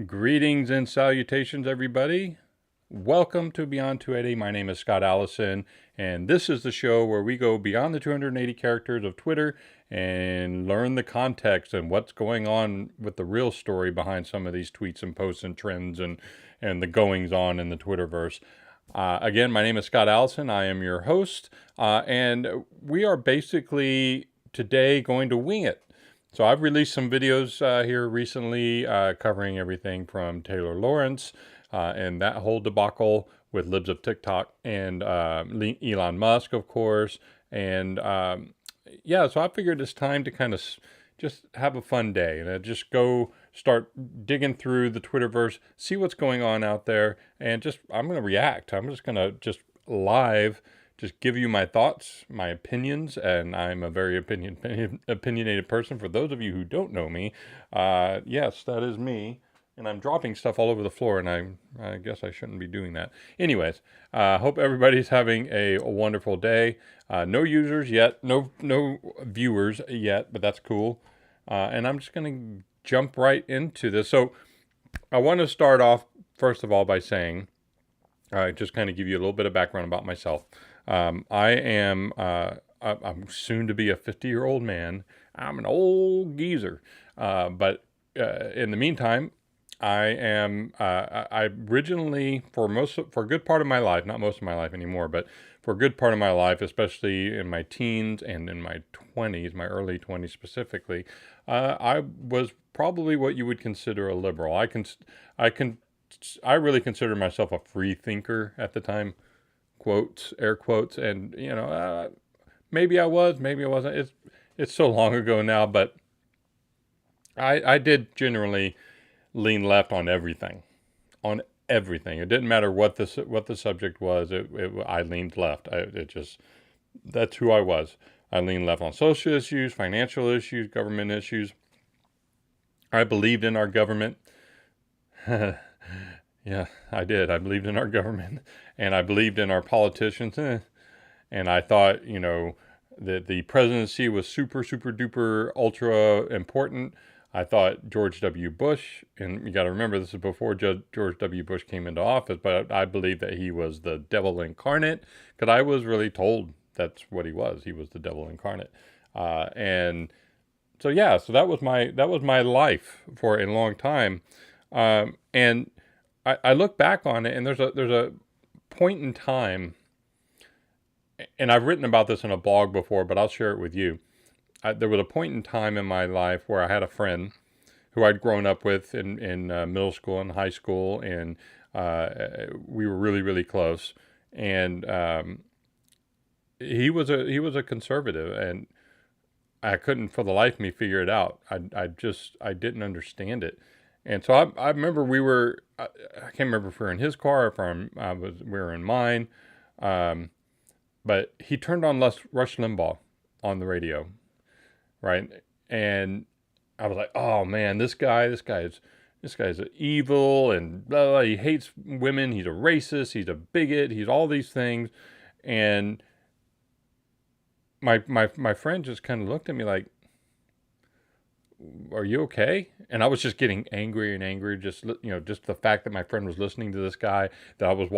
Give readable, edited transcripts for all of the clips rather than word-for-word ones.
Greetings and salutations, everybody. Welcome to Beyond 280. My name is Scott Allison, and this is the show where we go beyond the 280 characters of Twitter and learn the context and what's going on with the real story behind some of these tweets and posts and trends and the goings on in the Twitterverse. Again, my name is Scott Allison. I am your host, and we are basically today going to wing it. So I've released some videos here recently covering everything from Taylor Lawrence and that whole debacle with libs of TikTok and Elon Musk, of course. And yeah, so I figured it's time to kind of just have a fun day and just go start digging through the Twitterverse, see what's going on out there, and I'm going to react. I'm just going to live just give you my thoughts, my opinions, and I'm a very opinionated person. For those of you who don't know me, yes, that is me, and I'm dropping stuff all over the floor, and I guess I shouldn't be doing that. Anyways, hope everybody's having a wonderful day. No users yet, no viewers yet, but that's cool. And I'm just going to jump right into this. So I want to start off, first of all, by saying, just kind of give you a little bit of background about myself. I'm soon to be a 50-year-old man. I'm an old geezer. But in the meantime, I originally, for a good part of my life, not most of my life anymore, but for a good part of my life, especially in my teens and in my 20s, my early 20s specifically, I was probably what you would consider a liberal. I really considered myself a free thinker at the time, quotes, air quotes, and maybe I was, maybe I wasn't. It's so long ago now, but I did generally lean left on everything, on everything. It didn't matter what the subject was. I leaned left. That's who I was. I leaned left on social issues, financial issues, government issues. I believed in our government. Yeah, I did. I believed in our government, and I believed in our politicians. And I thought, that the presidency was super, super duper ultra important. I thought George W. Bush, and you got to remember this is before George W. Bush came into office, but I believed that he was the devil incarnate, because I was really told that's what he was. He was the devil incarnate. And so yeah, so that was my life for a long time. And I look back on it, and there's a point in time, and I've written about this in a blog before, but I'll share it with you. There was a point in time in my life where I had a friend who I'd grown up with in middle school and high school, and we were really, really close. And he was a conservative, and I couldn't for the life of me figure it out. I didn't understand it. And so I remember I can't remember if we were in his car or if we were in mine. But he turned on Rush Limbaugh on the radio, right? And I was like, oh man, this guy's evil and blah, blah, he hates women. He's a racist. He's a bigot. He's all these things. And my friend just kind of looked at me like, are you okay? And I was just getting angry and angry. Just the fact that my friend was listening to this guy, that I was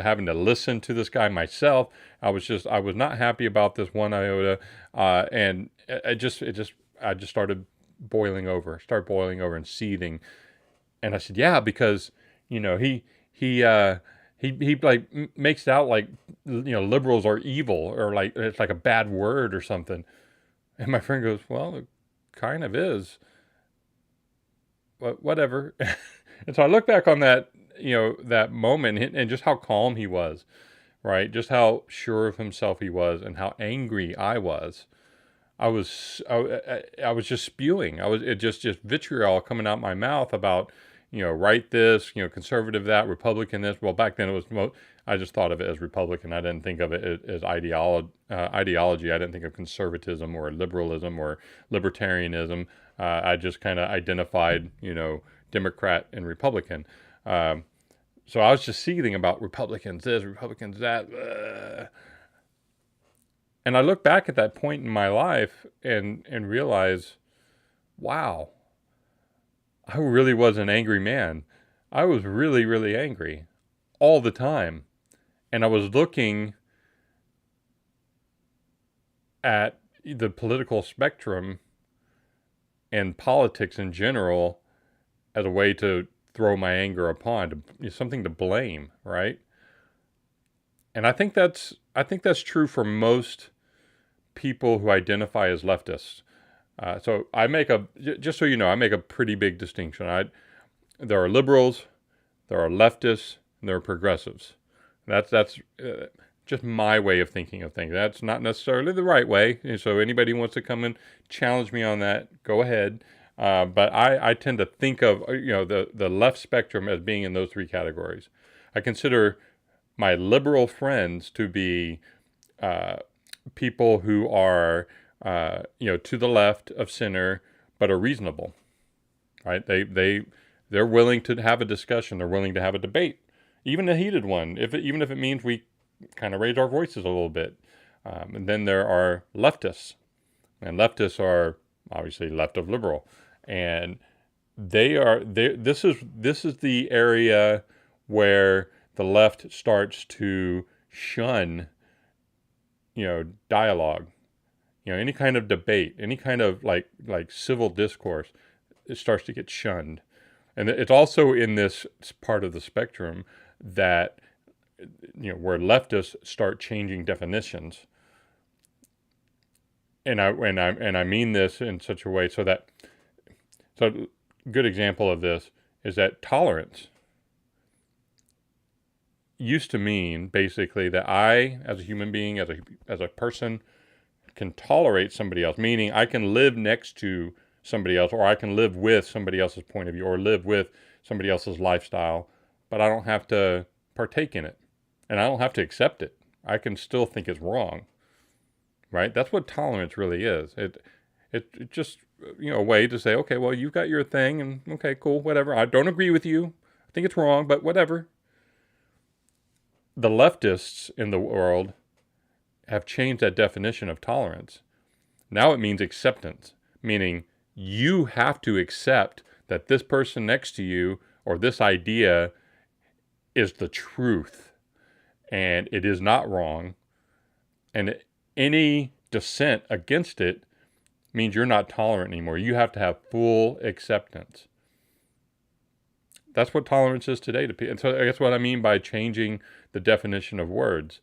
having to listen to this guy myself. I was not happy about this one iota. And I just started boiling over and seething. And I said, yeah, because, he like makes it out like, liberals are evil, or like it's like a bad word or something. And my friend goes, well, it kind of is, but whatever. And so I look back on that, that moment, and just how calm he was, right? Just how sure of himself he was, and how angry I was. I was just spewing. It just vitriol coming out my mouth about, right this, conservative that, Republican this. Well, back then I just thought of it as Republican. I didn't think of it as ideology. I didn't think of conservatism or liberalism or libertarianism. I just kind of identified, Democrat and Republican. So I was just seething about Republicans this, Republicans that. And I look back at that point in my life and realize, wow, I really was an angry man. I was really, really angry all the time. And I was looking at the political spectrum and politics in general as a way to throw my anger upon, something to blame, right? And I think that's true for most people who identify as leftists. So I make just so you know, I make a pretty big distinction. There are liberals, there are leftists, and there are progressives. That's just my way of thinking of things. That's not necessarily the right way. And so anybody who wants to come and challenge me on that, go ahead. But I tend to think of the left spectrum as being in those three categories. I consider my liberal friends to be people who are to the left of center, but are reasonable, right? They're willing to have a discussion. They're willing to have a debate, even a heated one, even if it means we kind of raise our voices a little bit. And then there are leftists, and leftists are obviously left of liberal, and this is the area where the left starts to shun, dialogue, any kind of debate, any kind of like civil discourse. It starts to get shunned. And it's also in this part of the spectrum that, where leftists start changing definitions. And I mean this in such a way so a good example of this is that tolerance used to mean basically that I, as a human being, as a person, can tolerate somebody else, meaning I can live next to somebody else, or I can live with somebody else's point of view, or live with somebody else's lifestyle, but I don't have to partake in it, and I don't have to accept it. I can still think it's wrong, right? That's what tolerance really is. It just, a way to say, okay, well, you've got your thing, and okay, cool, whatever. I don't agree with you. I think it's wrong, but whatever. The leftists in the world have changed that definition of tolerance. Now it means acceptance, meaning you have to accept that this person next to you or this idea is the truth and it is not wrong. And any dissent against it means you're not tolerant anymore. You have to have full acceptance. That's what tolerance is today to people. And so I guess what I mean by changing the definition of words.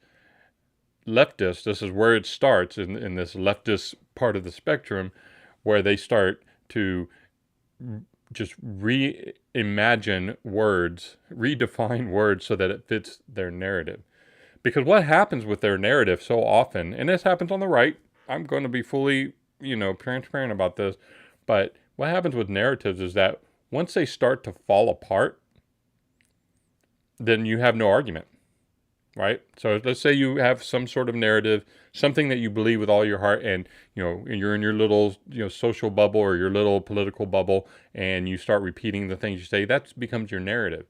Leftist, this is where it starts in this leftist part of the spectrum, where they start to just reimagine words, redefine words so that it fits their narrative. Because what happens with their narrative so often, and this happens on the right, I'm going to be fully, transparent about this, but what happens with narratives is that once they start to fall apart, then you have no argument. Right? So let's say you have some sort of narrative, something that you believe with all your heart, and you're in your little social bubble or your little political bubble, and you start repeating the things you say. That becomes your narrative.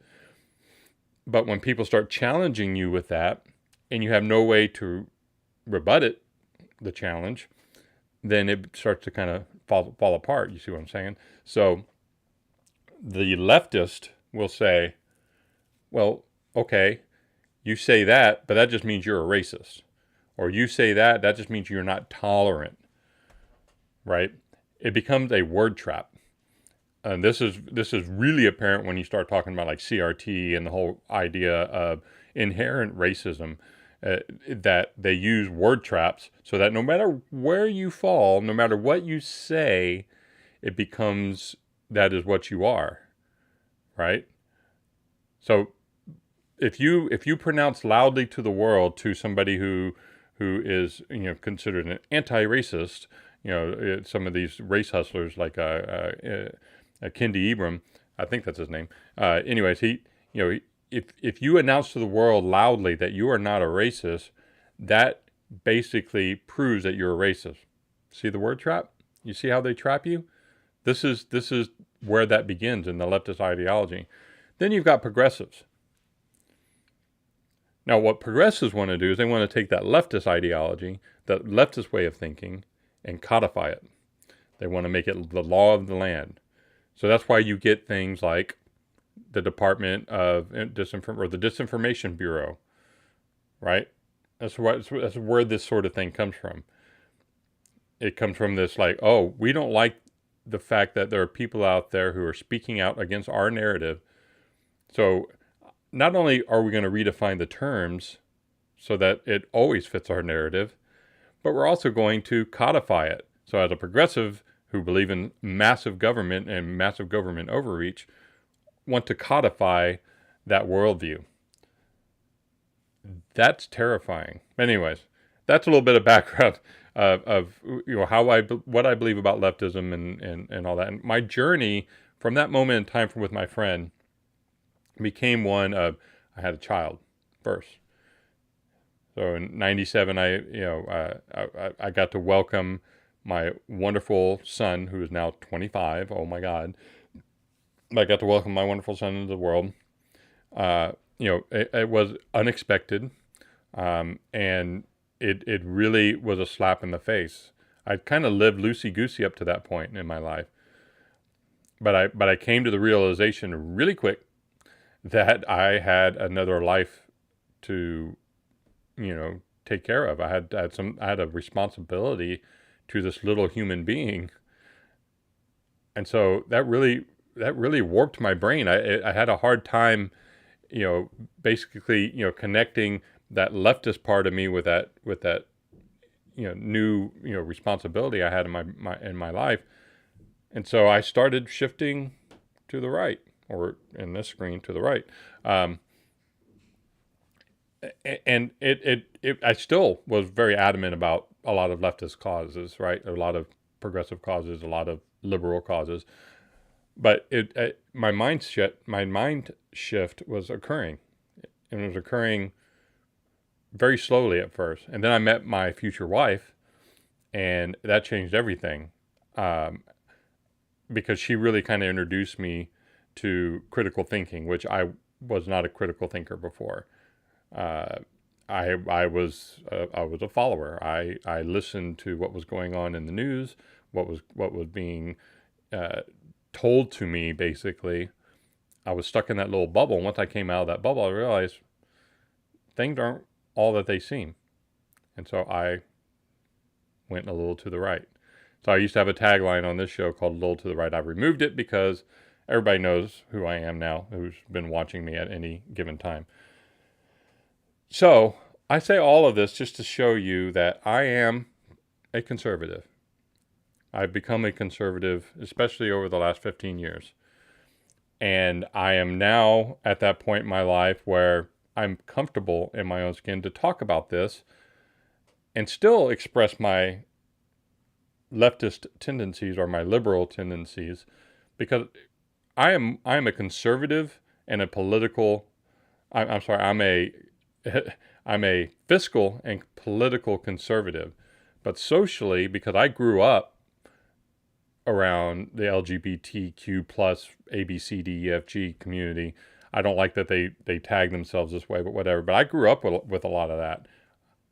But when people start challenging you with that, and you have no way to rebut it, the challenge, then it starts to kind of fall apart. You see what I'm saying? So the leftist will say, well, okay, you say that, but that just means you're a racist. Or you say that just means you're not tolerant, right? It becomes a word trap. And this is really apparent when you start talking about like CRT and the whole idea of inherent racism, that they use word traps so that no matter where you fall, no matter what you say, it becomes that is what you are, right? So if you pronounce loudly to the world to somebody who is considered an anti-racist, some of these race hustlers like Kendi Ibram, I think that's his name. Anyways, if you announce to the world loudly that you are not a racist, that basically proves that you're a racist. See the word trap? You see how they trap you? This is where that begins in the leftist ideology. Then you've got progressives. Now, what progressives want to do is they want to take that leftist ideology, that leftist way of thinking, and codify it. They want to make it the law of the land. So that's why you get things like the Department of or the Disinformation Bureau, right? That's where this sort of thing comes from. It comes from this like, oh, we don't like the fact that there are people out there who are speaking out against our narrative. So not only are we going to redefine the terms so that it always fits our narrative, but we're also going to codify it. So as a progressive who believe in massive government and massive government overreach, want to codify that worldview. That's terrifying. Anyways, that's a little bit of background of what I believe about leftism and all that. And my journey from that moment in time with my friend became one of, I had a child first. So in '97, I got to welcome my wonderful son, who is now 25. Oh my God. I got to welcome my wonderful son into the world. It was unexpected. And it really was a slap in the face. I kind of lived loosey-goosey up to that point in my life. But I came to the realization really quick that I had another life to, take care of. I had a responsibility to this little human being. And so that really warped my brain. I had a hard time, basically, connecting that leftist part of me with that new responsibility I had in my life. And so I started shifting to the right, or in this screen to the right. And I still was very adamant about a lot of leftist causes, right? A lot of progressive causes, a lot of liberal causes. But my mind shift was occurring, and it was occurring very slowly at first. And then I met my future wife, and that changed everything, because she really kind of introduced me to critical thinking, which I was not a critical thinker before. I was a follower. I listened to what was going on in the news, what was being told to me. Basically, I was stuck in that little bubble. And once I came out of that bubble, I realized things aren't all that they seem. And so I went a little to the right. So I used to have a tagline on this show called "A Little to the Right." I removed it because everybody knows who I am now, who's been watching me at any given time. So I say all of this just to show you that I am a conservative. I've become a conservative, especially over the last 15 years. And I am now at that point in my life where I'm comfortable in my own skin to talk about this and still express my leftist tendencies or my liberal tendencies, because I'm a conservative and a political, I'm a fiscal and political conservative. But socially, because I grew up around the LGBTQ plus ABCDEFG community, I don't like that they tag themselves this way, but whatever. But I grew up with a lot of that.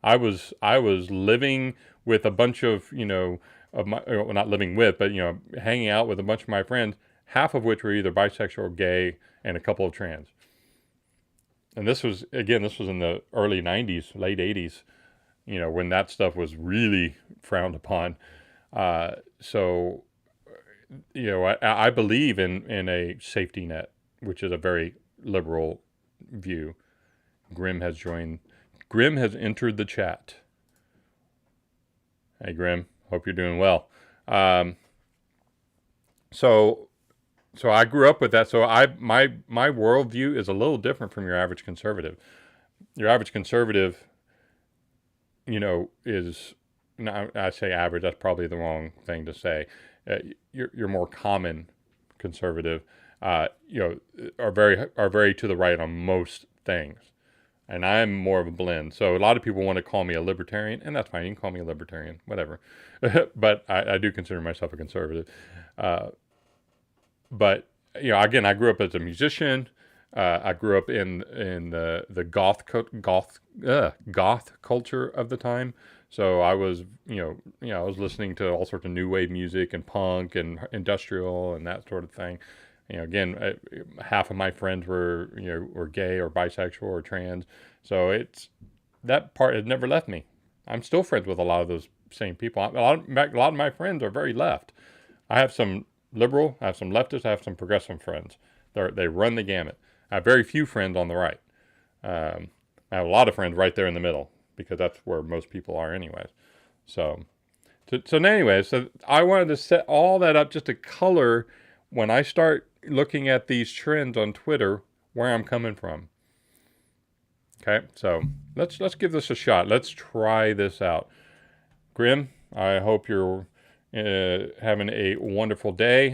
I was living with a bunch of, not living with, but, hanging out with a bunch of my friends, half of which were either bisexual or gay, and a couple of trans. And this was in the early 90s, late 80s, when that stuff was really frowned upon. So, I believe in a safety net, which is a very liberal view. Grim has entered the chat. Hey, Grim. Hope you're doing well. So I grew up with that. So my worldview is a little different from your average conservative. Your average conservative, is, now I say average, that's probably the wrong thing to say. Your more common conservative, are very to the right on most things. And I'm more of a blend. So a lot of people want to call me a libertarian, and that's fine. You can call me a libertarian, whatever. But I do consider myself a conservative. But again, I grew up as a musician. I grew up in the goth culture of the time. So I was, I was listening to all sorts of new wave music and punk and industrial and that sort of thing. Again, half of my friends were gay or bisexual or trans. So that part has never left me. I'm still friends with a lot of those same people. In fact, a lot of my friends are very left. I have some liberal, I have some leftist, I have some progressive friends. They run the gamut. I have very few friends on the right. I have a lot of friends right there in the middle because that's where most people are anyways. So I wanted to set all that up just to color when I start looking at these trends on Twitter where I'm coming from. Okay, so let's give this a shot. Let's try this out. Grim, I hope you're having a wonderful day.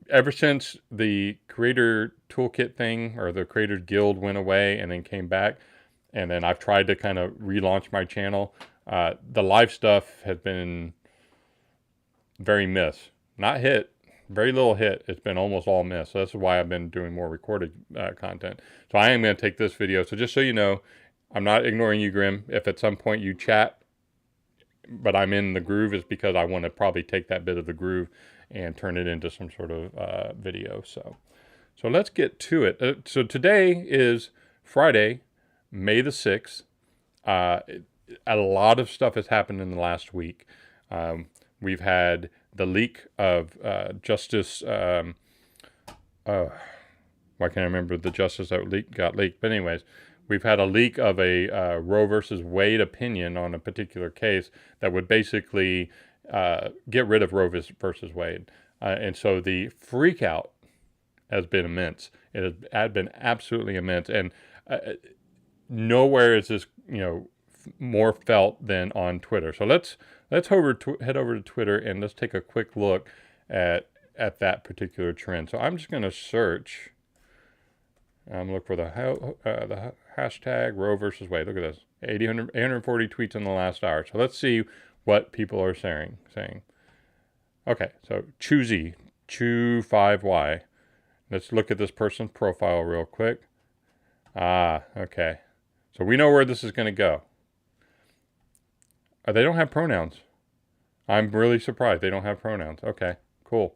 Ever since the Creator Toolkit thing or the Creators Guild went away and then came back, and then I've tried to kind of relaunch my channel, the live stuff has been very miss. Not hit. Very little hit. It's been almost all miss. So that's why I've been doing more recorded content. So I am going to take this video. So just so you know, I'm not ignoring you, Grim. If at some point you chat, but I'm in the groove, it's because I want to probably take that bit of the groove and turn it into some sort of video. So let's get to it. So today is Friday, May the 6th. A lot of stuff has happened in the last week. We've had the leak of Justice. Why can't I remember the justice that got leaked? But anyways, we've had a leak of a Roe versus Wade opinion on a particular case that would basically get rid of Roe versus Wade. And so the freak out has been immense. It has been absolutely immense. And nowhere is this, more felt than on Twitter. So let's head over to Twitter and let's take a quick look at that particular trend. So I'm just going to search. I'm looking for the hashtag Roe versus Wade. Look at this, 840 tweets in the last hour. So let's see what people are saying. Okay, so Chew5Y. Let's look at this person's profile real quick. Okay. So we know where this is going to go. They don't have pronouns. I'm really surprised they don't have pronouns. Okay, cool.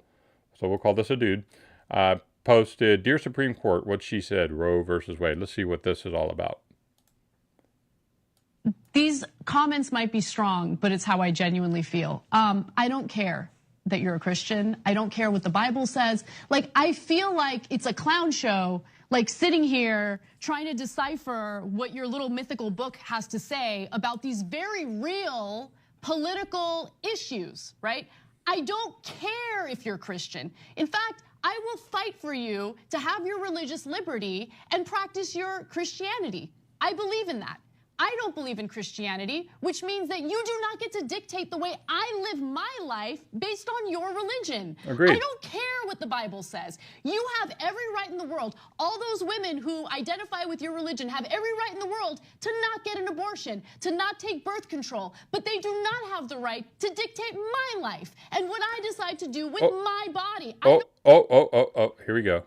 So we'll call this a dude. Posted, Dear Supreme Court, what she said, Roe versus Wade. Let's see what this is all about. These comments might be strong, but it's how I genuinely feel. I don't care that you're a Christian. I don't care what the Bible says. Like, I feel like it's a clown show, like sitting here trying to decipher what your little mythical book has to say about these very real political issues, right? I don't care if you're Christian. In fact, I will fight for you to have your religious liberty and practice your Christianity. I believe in that. I don't believe in Christianity, which means that you do not get to dictate the way I live my life based on your religion. Agreed. I don't care what the Bible says. You have every right in the world. All those women who identify with your religion have every right in the world to not get an abortion, to not take birth control, but they do not have the right to dictate my life and what I decide to do with my body. Here we go.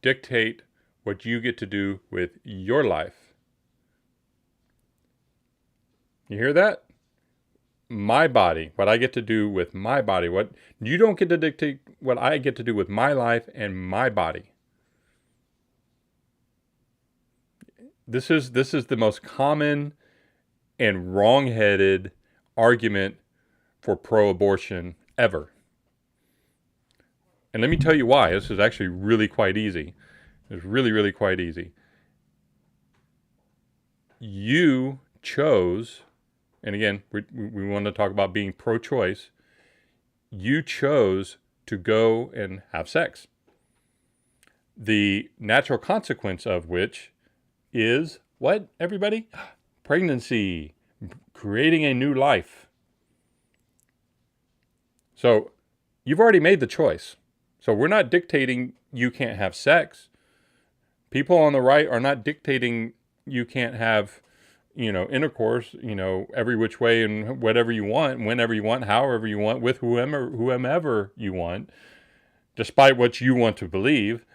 Dictate what you get to do with your life. You hear that? My body, what I get to do with my body. What you don't get to dictate what I get to do with my life and my body. This is the most common and wrong-headed argument for pro-abortion ever. And let me tell you why. This is actually really quite easy. It's really, really quite easy. You chose, and again, we want to talk about being pro-choice. You chose to go and have sex. The natural consequence of which is what, everybody? Pregnancy, creating a new life. So you've already made the choice. So we're not dictating you can't have sex. People on the right are not dictating you can't have intercourse, every which way and whatever you want, whenever you want, however you want, with whomever you want, despite what you want to believe.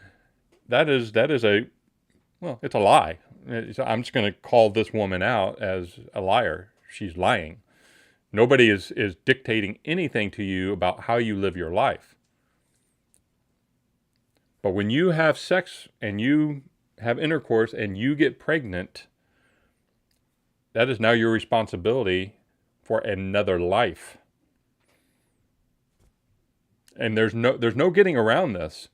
That is it's a lie. So I'm just going to call this woman out as a liar. She's lying. Nobody is dictating anything to you about how you live your life. But when you have sex and you have intercourse and you get pregnant, that is now your responsibility for another life. And there's no getting around this.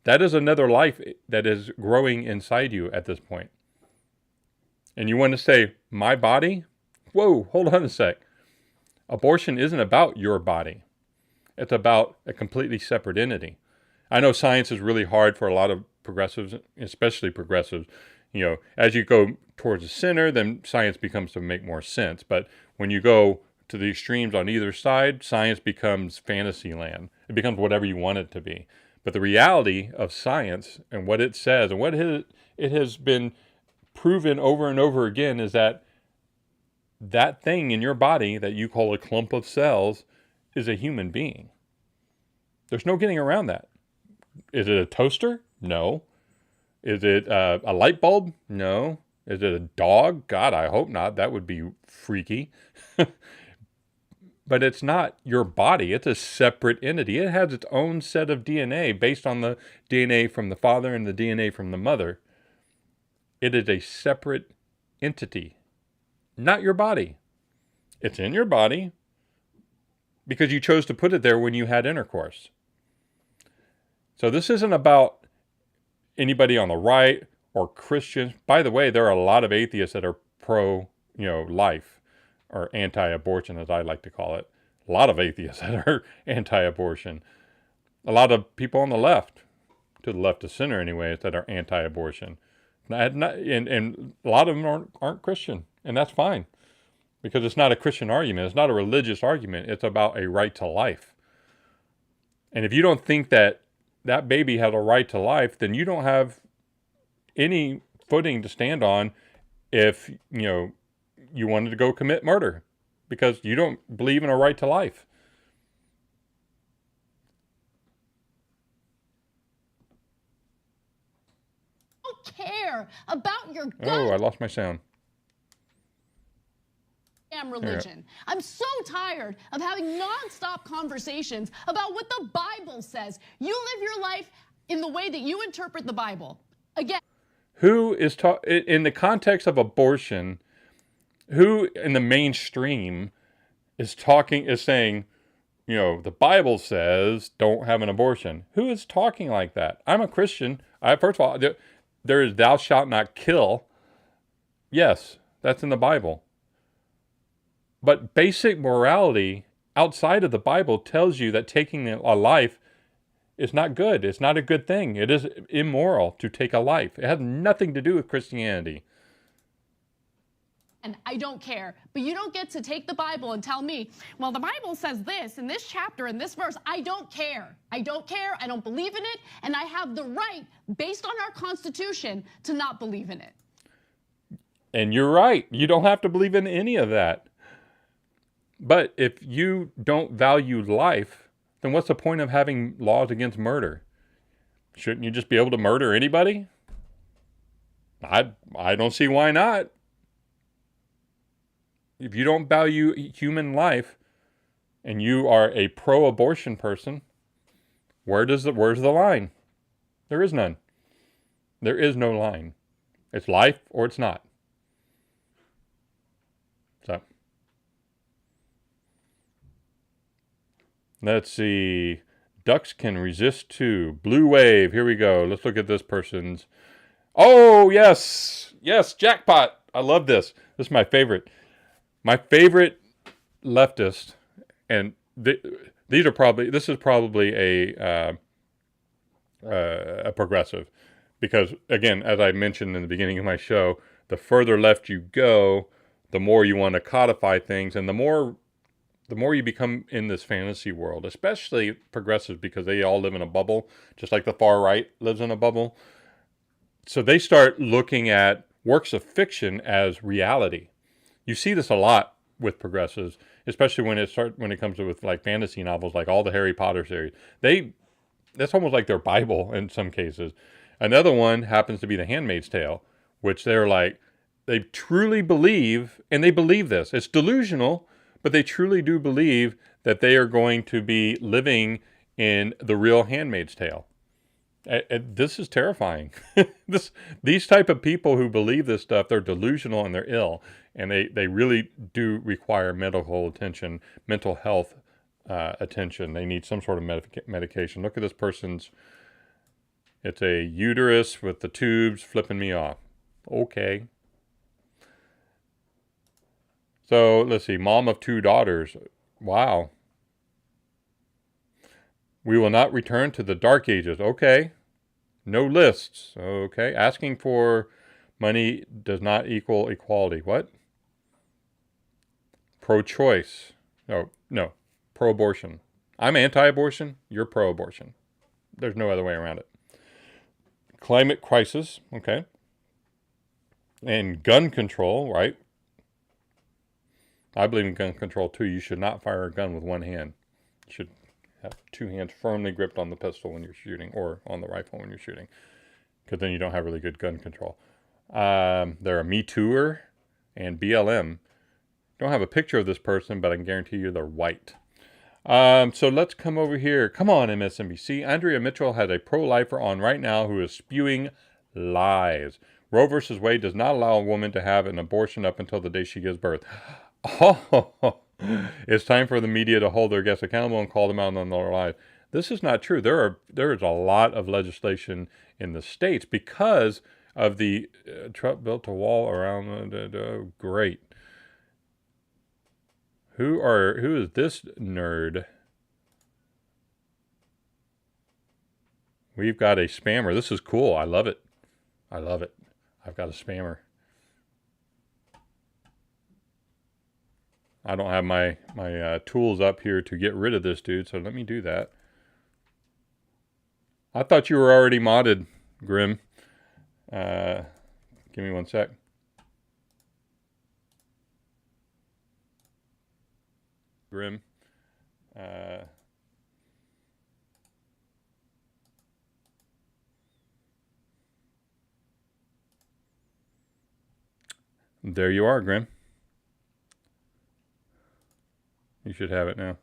That is another life that is growing inside you at this point. And you want to say, my body? Whoa, hold on a sec. Abortion isn't about your body. It's about a completely separate entity. I know science is really hard for a lot of progressives, especially progressives. You know, as you go towards the center, then science becomes to make more sense. But when you go to the extremes on either side, science becomes fantasy land. It becomes whatever you want it to be. But the reality of science and what it says and what it has been proven over and over again is that that thing in your body that you call a clump of cells is a human being. There's no getting around that. Is it a toaster? No. Is it a light bulb? No. Is it a dog? God, I hope not. That would be freaky. But it's not your body. It's a separate entity. It has its own set of DNA based on the DNA from the father and the DNA from the mother. It is a separate entity, not your body. It's in your body because you chose to put it there when you had intercourse. So this isn't about anybody on the right or Christians. By the way, there are a lot of atheists that are pro-life or anti-abortion, as I like to call it. A lot of atheists that are anti-abortion. A lot of people on the left, to the left of center anyways, that are anti-abortion. And a lot of them aren't Christian, and that's fine. Because it's not a Christian argument. It's not a religious argument. It's about a right to life. And if you don't think that that baby has a right to life, then you don't have any footing to stand on if, you wanted to go commit murder because you don't believe in a right to life. I don't care about your Oh, I lost my sound. Religion. I'm so tired of having nonstop conversations about what the Bible says. You live your life in the way that you interpret the Bible. Again, who is in the context of abortion? Who in the mainstream is saying, the Bible says don't have an abortion? Who is talking like that? I'm a Christian. First of all, there is thou shalt not kill. Yes, that's in the Bible. But basic morality outside of the Bible tells you that taking a life is not good. It's not a good thing. It is immoral to take a life. It has nothing to do with Christianity. And I don't care. But you don't get to take the Bible and tell me, well, the Bible says this in this chapter, in this verse. I don't care. I don't care. I don't believe in it. And I have the right, based on our Constitution, to not believe in it. And you're right. You don't have to believe in any of that. But if you don't value life, then what's the point of having laws against murder? Shouldn't you just be able to murder anybody? I don't see why not. If you don't value human life and you are a pro-abortion person, where's the line? There is none. There is no line. It's life or it's not. So let's see. Ducks can resist too. Blue wave. Here we go. Let's look at this person's. Oh, yes. Yes, jackpot. I love this. This is my favorite. My favorite leftist, and this is probably a progressive. Because, again, as I mentioned in the beginning of my show, the further left you go, the more you want to codify things, and the more you become in this fantasy world, especially progressives, because they all live in a bubble, just like the far right lives in a bubble. So they start looking at works of fiction as reality. You see this a lot with progressives, especially when it comes to with like fantasy novels, like all the Harry Potter series. That's almost like their Bible in some cases. Another one happens to be The Handmaid's Tale, which they're like, they truly believe, and they believe this. It's delusional, but they truly do believe that they are going to be living in the real Handmaid's Tale. This is terrifying. These type of people who believe this stuff, they're delusional and they're ill, and they really do require medical attention, mental health attention. They need some sort of medication. Look at this person's. It's a uterus with the tubes flipping me off. Okay. So let's see. Mom of 2 daughters. Wow. We will not return to the dark ages. Okay. No lists. Okay. Asking for money does not equal equality. What? Pro-choice. Oh, no. Pro-abortion. I'm anti-abortion. You're pro-abortion. There's no other way around it. Climate crisis. Okay. And gun control, right? I believe in gun control too. You should not fire a gun with one hand. You should have 2 hands firmly gripped on the pistol when you're shooting, or on the rifle when you're shooting, because then you don't have really good gun control. They're a Me Tooer and BLM. Don't have a picture of this person, but I can guarantee you they're white. So let's come over here. Come on, MSNBC. Andrea Mitchell has a pro-lifer on right now who is spewing lies. Roe versus Wade does not allow a woman to have an abortion up until the day she gives birth. Oh, it's time for the media to hold their guests accountable and call them out on their lies. This is not true. There is a lot of legislation in the states because of the Trump built a wall around. Great. Who is this nerd? We've got a spammer. This is cool. I love it. I love it. I've got a spammer. I don't have my tools up here to get rid of this dude, so let me do that. I thought you were already modded, Grim. Give me one sec. Grim. There you are, Grim. You should have it now.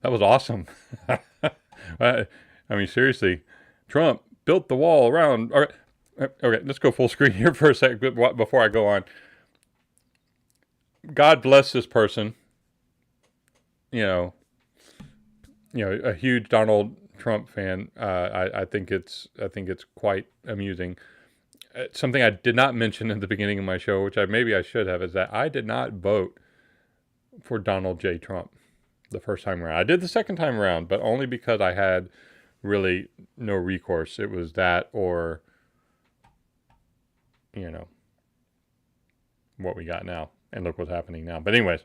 That was awesome. I mean, seriously, Trump built the wall around. All right, okay, let's go full screen here for a sec before I go on. God bless this person. You know, a huge Donald Trump fan. I think it's quite amusing. Something I did not mention in the beginning of my show, which maybe I should have, is that I did not vote for Donald J. Trump the first time around. I did the second time around, but only because I had really no recourse. It was that or, what we got now. And look what's happening now. But anyways,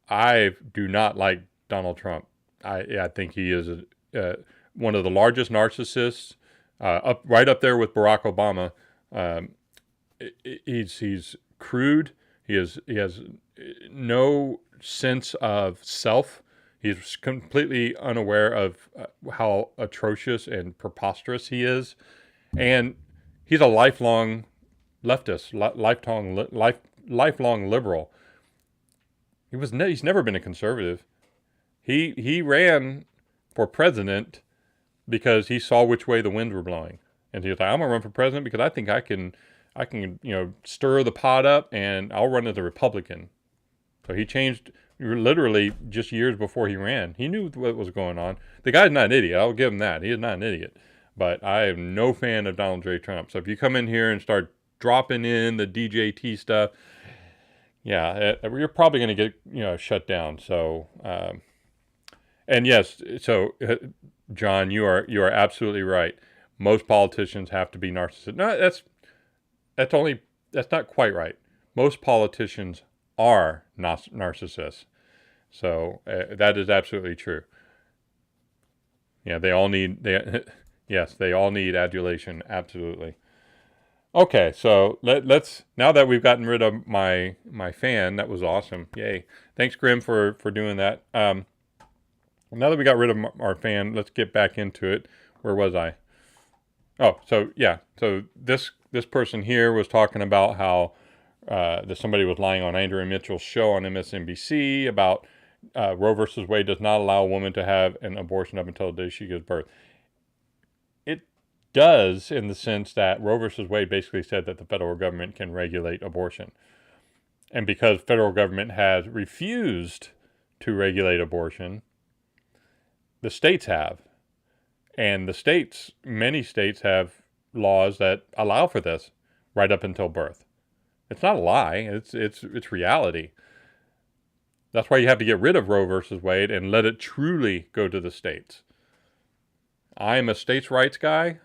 I do not like Donald Trump. I think he is one of the largest narcissists, right up there with Barack Obama. He's crude. He has no sense of self. He's completely unaware of how atrocious and preposterous he is, and he's a lifelong leftist, lifelong liberal. He's never been a conservative. He ran for president because he saw which way the winds were blowing, and he was like, "I'm gonna run for president because I think I can stir the pot up, and I'll run as a Republican." So he changed literally just years before he ran. He knew what was going on. The guy's not an idiot. I'll give him that. He is not an idiot. But I am no fan of Donald J. Trump. So if you come in here and start dropping in the DJT stuff, yeah, you're probably going to get shut down. So, and yes, so John, you are absolutely right. Most politicians have to be narcissists. No, that's not quite right. Most politicians are narcissists. So that is absolutely true. Yeah, they all need adulation. Absolutely. Okay, so let's now that we've gotten rid of my fan, that was awesome. Yay! Thanks, Grim, for doing that. Now that we got rid of our fan, let's get back into it. Where was I? Oh, so yeah, so this person here was talking about how that somebody was lying on Andrew Mitchell's show on MSNBC about Roe versus Wade does not allow a woman to have an abortion up until the day she gives birth. It does, in the sense that Roe versus Wade basically said that the federal government can regulate abortion. And because federal government has refused to regulate abortion, the states have. And the states, many states have laws that allow for this right up until birth. It's not a lie, it's reality. That's why you have to get rid of Roe versus Wade and let it truly go to the states. I'm a states' rights guy,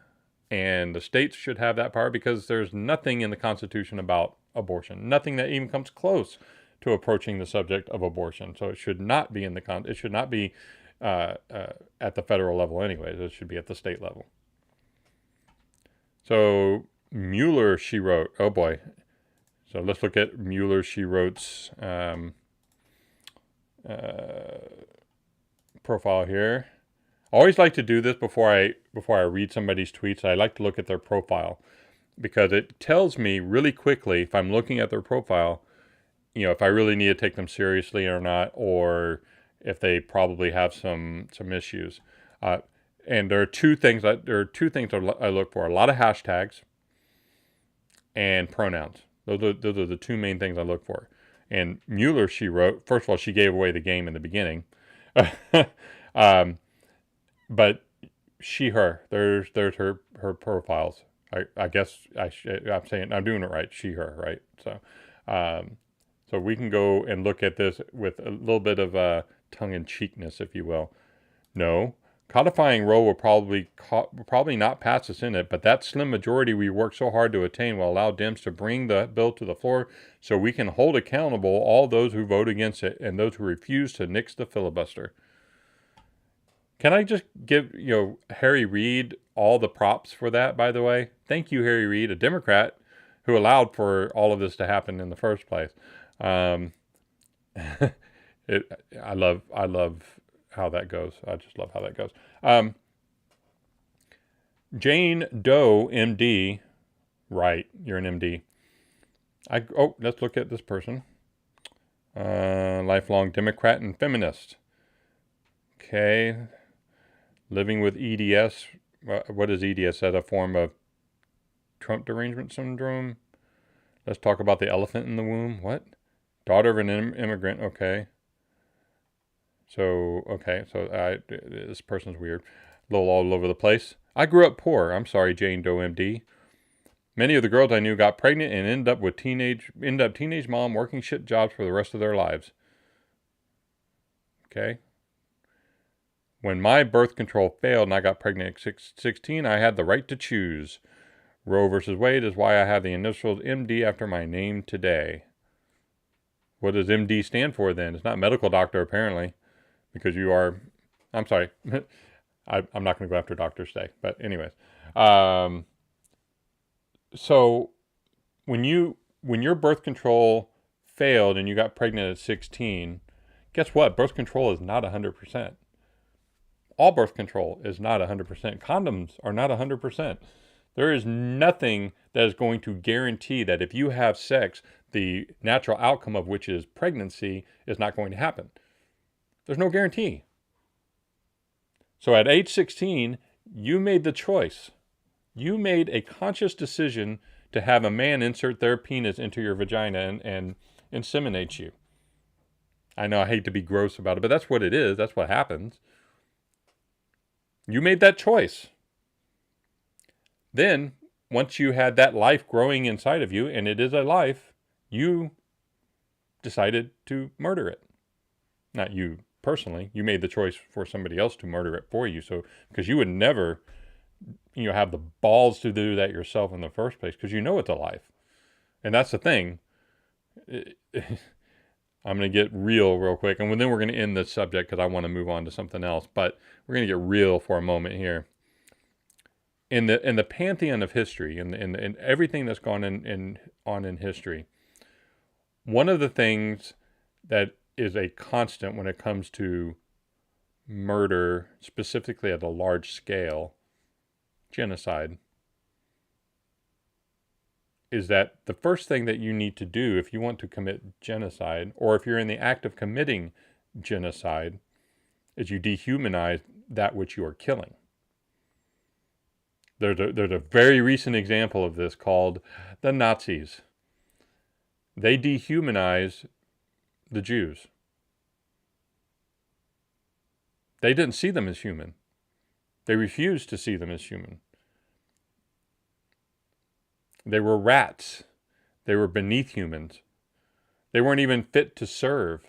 and the states should have that power because there's nothing in the Constitution about abortion. Nothing that even comes close to approaching the subject of abortion. So it should not be it should not be at the federal level anyways. It should be at the state level. So Mueller, she wrote, oh boy. So let's look at Mueller, she wrote's profile here. I always like to do this before I read somebody's tweets. I like to look at their profile because it tells me really quickly if I'm looking at their profile, if I really need to take them seriously or not, or if they probably have some issues. And there are two things I look for: a lot of hashtags and pronouns. Those are the two main things I look for. And Mueller, she wrote, first of all, she gave away the game in the beginning. But she, her, there's her profiles. I guess I'm doing it right. She, her, right? So we can go and look at this with a little bit of tongue-in-cheekness, if you will. No, codifying Roe will probably not pass the Senate, but that slim majority we worked so hard to attain will allow Dems to bring the bill to the floor so we can hold accountable all those who vote against it and those who refuse to nix the filibuster. Can I just give, Harry Reid all the props for that, by the way? Thank you, Harry Reid, a Democrat who allowed for all of this to happen in the first place. I love how that goes. I just love how that goes. Jane Doe, MD. Right, you're an MD. Let's look at this person. Lifelong Democrat and feminist. Okay. Living with EDS. What is EDS? Is that a form of Trump derangement syndrome? Let's talk about the elephant in the womb. What? Daughter of an immigrant. Okay. So this person's weird. A little all over the place. I grew up poor. I'm sorry, Jane Doe, MD. Many of the girls I knew got pregnant and end up teenage mom working shit jobs for the rest of their lives. Okay. When my birth control failed and I got pregnant at 16, I had the right to choose. Roe versus Wade is why I have the initials MD after my name today. What does MD stand for then? It's not medical doctor, apparently, because you are... I'm sorry. I'm not going to go after doctors today. But anyways. So when your birth control failed and you got pregnant at 16, guess what? Birth control is not 100%. All birth control is not 100%. Condoms are not 100%. There is nothing that is going to guarantee that if you have sex, the natural outcome of which is pregnancy is not going to happen. There's no guarantee. So at age 16, you made the choice. You made a conscious decision to have a man insert their penis into your vagina and inseminate you. I know I hate to be gross about it, but that's what it is. That's what happens. You made that choice. Then, once you had that life growing inside of you, and it is a life, you decided to murder it. Not you personally. You made the choice for somebody else to murder it for you. So, because you would never, have the balls to do that yourself in the first place, because you know it's a life. And that's the thing. I'm going to get real quick, and then we're going to end this subject because I want to move on to something else. But we're going to get real for a moment here. in the pantheon of history, in everything that's gone on in history, one of the things that is a constant when it comes to murder, specifically at a large scale, genocide, is that the first thing that you need to do if you want to commit genocide, or if you're in the act of committing genocide, is you dehumanize that which you are killing. There's a very recent example of this called the Nazis. They dehumanized the Jews. They didn't see them as human. They refused to see them as human. They were rats. They were beneath humans. They weren't even fit to serve.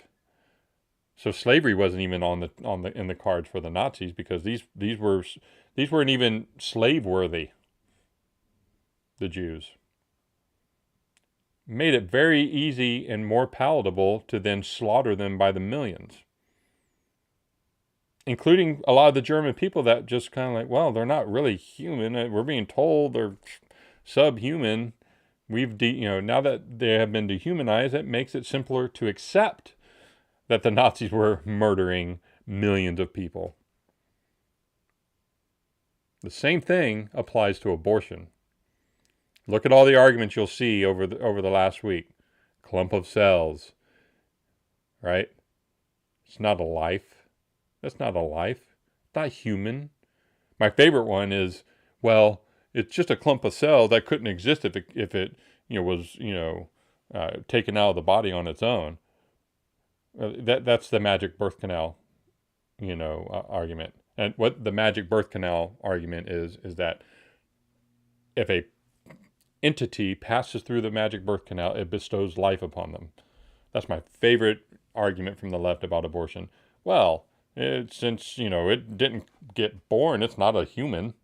So slavery wasn't even in the cards for the Nazis, because these weren't even slave worthy. The Jews made it very easy and more palatable to then slaughter them by the millions, including a lot of the German people that just kind of like, well, they're not really human. We're being told they're subhuman. Now that they have been dehumanized, it makes it simpler to accept that the Nazis were murdering millions of people. The same thing applies to abortion. Look at all the arguments you'll see over the last week. Clump of cells, right? It's not a life. That's not a life. It's not human. My favorite one is, well, it's just a clump of cells that couldn't exist if it was taken out of the body on its own. That's the magic birth canal, argument. And what the magic birth canal argument is that if a entity passes through the magic birth canal, it bestows life upon them. That's my favorite argument from the left about abortion. Well, since it didn't get born, it's not a human.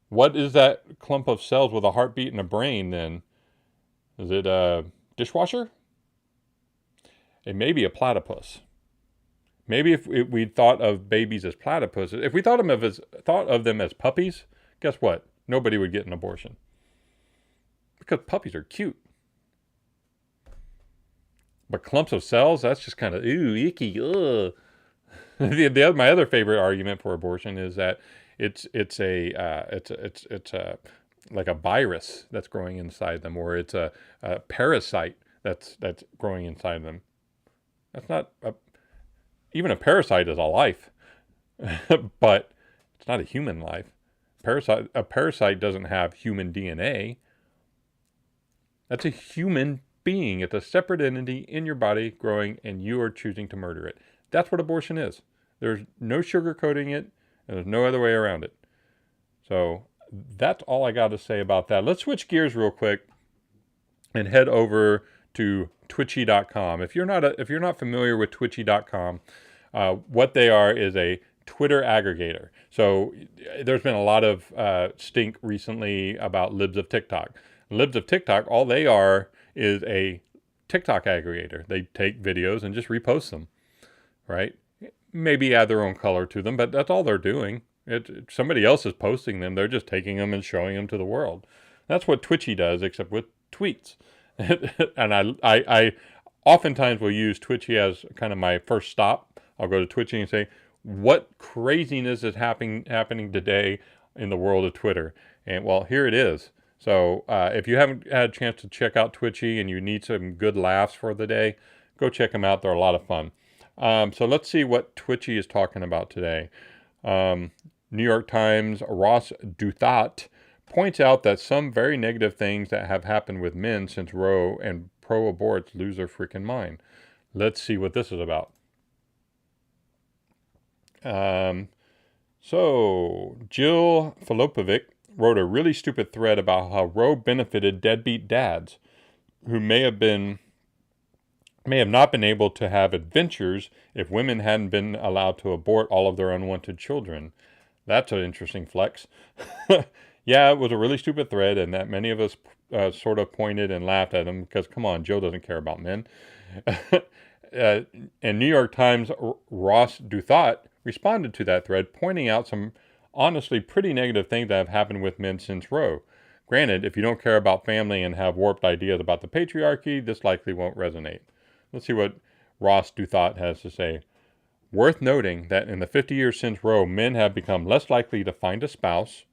What is that clump of cells with a heartbeat and a brain then? Is it a dishwasher? It may be a platypus. Maybe if we thought of babies as platypuses, if we thought of them as puppies, guess what? Nobody would get an abortion. Because puppies are cute. But clumps of cells, that's just kind of, ooh, icky, ugh. My other favorite argument for abortion is that it's like a virus that's growing inside them, or it's a parasite that's growing inside them. That's not even a parasite is a life, but it's not a human life. A parasite doesn't have human DNA. That's a human being. It's a separate entity in your body growing, and you are choosing to murder it. That's what abortion is. There's no sugarcoating it, and there's no other way around it. So that's all I got to say about that. Let's switch gears real quick and head over to TWITCHY.com. If you're not familiar with TWITCHY.com, what they are is a Twitter aggregator. So there's been a lot of stink recently about libs of TikTok. Libs of TikTok, all they are is a TikTok aggregator. They take videos and just repost them, right? Maybe add their own color to them, but that's all they're doing. Somebody else is posting them. They're just taking them and showing them to the world. That's what Twitchy does, except with tweets. And I oftentimes will use Twitchy as kind of my first stop. I'll go to Twitchy and say, what craziness is happening today in the world of Twitter? And well, here it is. So if you haven't had a chance to check out Twitchy and you need some good laughs for the day, go check them out. They're a lot of fun. So let's see what Twitchy is talking about today. New York Times' Ross Douthat points out that some very negative things that have happened with men since Roe and pro-aborts lose their freaking mind. Let's see what this is about. So Jill Filipovic wrote a really stupid thread about how Roe benefited deadbeat dads who may have not been able to have adventures if women hadn't been allowed to abort all of their unwanted children. That's an interesting flex. Yeah, it was a really stupid thread, and that many of us sort of pointed and laughed at him because, come on, Joe doesn't care about men. And New York Times' Ross Douthat responded to that thread, pointing out some honestly pretty negative things that have happened with men since Roe. Granted, if you don't care about family and have warped ideas about the patriarchy, this likely won't resonate. Let's see what Ross Duthot has to say. Worth noting that in the 50 years since Roe, men have become less likely to find a spouse,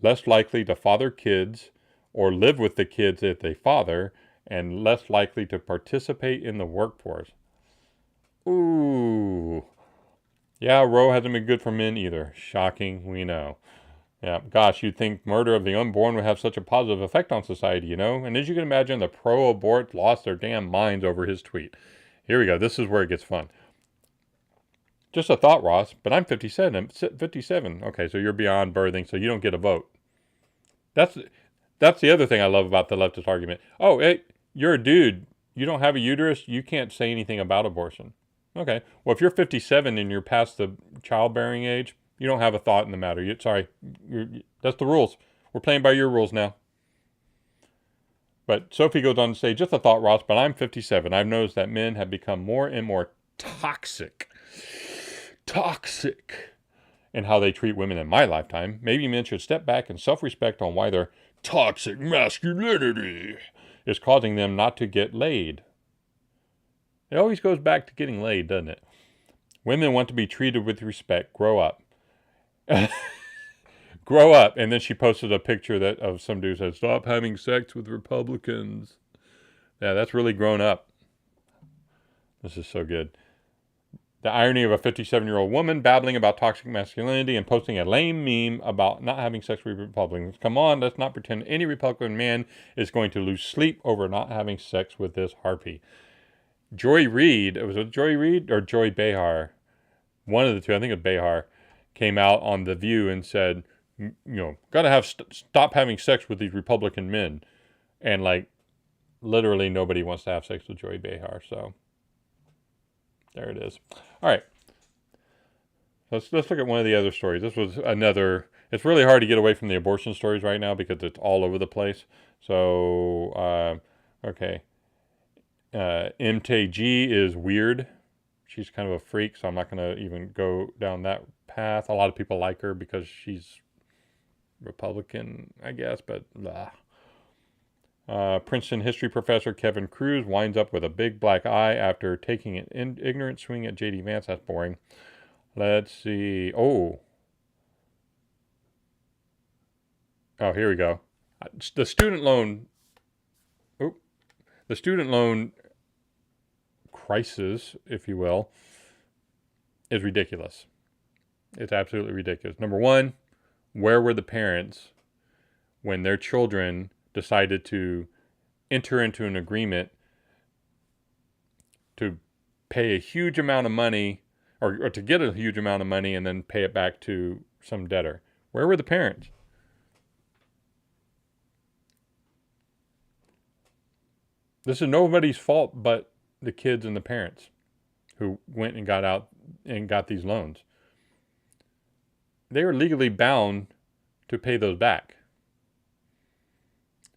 less likely to father kids or live with the kids that they father, and less likely to participate in the workforce. Ooh. Yeah, Roe hasn't been good for men either. Shocking, we know. Yeah, gosh, you'd think murder of the unborn would have such a positive effect on society, you know? And as you can imagine, the pro-abort lost their damn minds over his tweet. Here we go. This is where it gets fun. Just a thought, Ross, but I'm 57. 57. Okay, so you're beyond birthing, so you don't get a vote. That's the other thing I love about the leftist argument. Oh, hey, you're a dude. You don't have a uterus. You can't say anything about abortion. Okay. Well, if you're 57 and you're past the childbearing age, you don't have a thought in the matter. That's the rules. We're playing by your rules now. But Sophie goes on to say, just a thought, Ross, but I'm 57. I've noticed that men have become more and more toxic in how they treat women in my lifetime. Maybe men should step back and self-respect on why their toxic masculinity is causing them not to get laid. It always goes back to getting laid, doesn't it? Women want to be treated with respect. Grow up. Grow up. And then she posted a picture of some dude said, stop having sex with Republicans. Yeah, that's really grown up. This is so good. The irony of a 57-year-old woman babbling about toxic masculinity and posting a lame meme about not having sex with Republicans. Come on, let's not pretend any Republican man is going to lose sleep over not having sex with this harpy. Joy Reid, was it Joy Reid or Joy Behar? One of the two, I think it was Behar, came out on The View and said, gotta stop having sex with these Republican men. And literally nobody wants to have sex with Joy Behar, so there it is. All right. Let's look at one of the other stories. This was another. It's really hard to get away from the abortion stories right now because it's all over the place. So, okay. MTG is weird. She's kind of a freak, so I'm not going to even go down that path. A lot of people like her because she's Republican, I guess, but blah. Princeton history professor Kevin Cruz winds up with a big black eye after taking an ignorant swing at J.D. Vance. That's boring. Let's see. Oh, here we go. The student loan crisis, if you will, is ridiculous. It's absolutely ridiculous. Number one, where were the parents when their children decided to enter into an agreement to pay a huge amount of money or to get a huge amount of money and then pay it back to some debtor? Where were the parents? This is nobody's fault but the kids and the parents who went and got out and got these loans. They are legally bound to pay those back.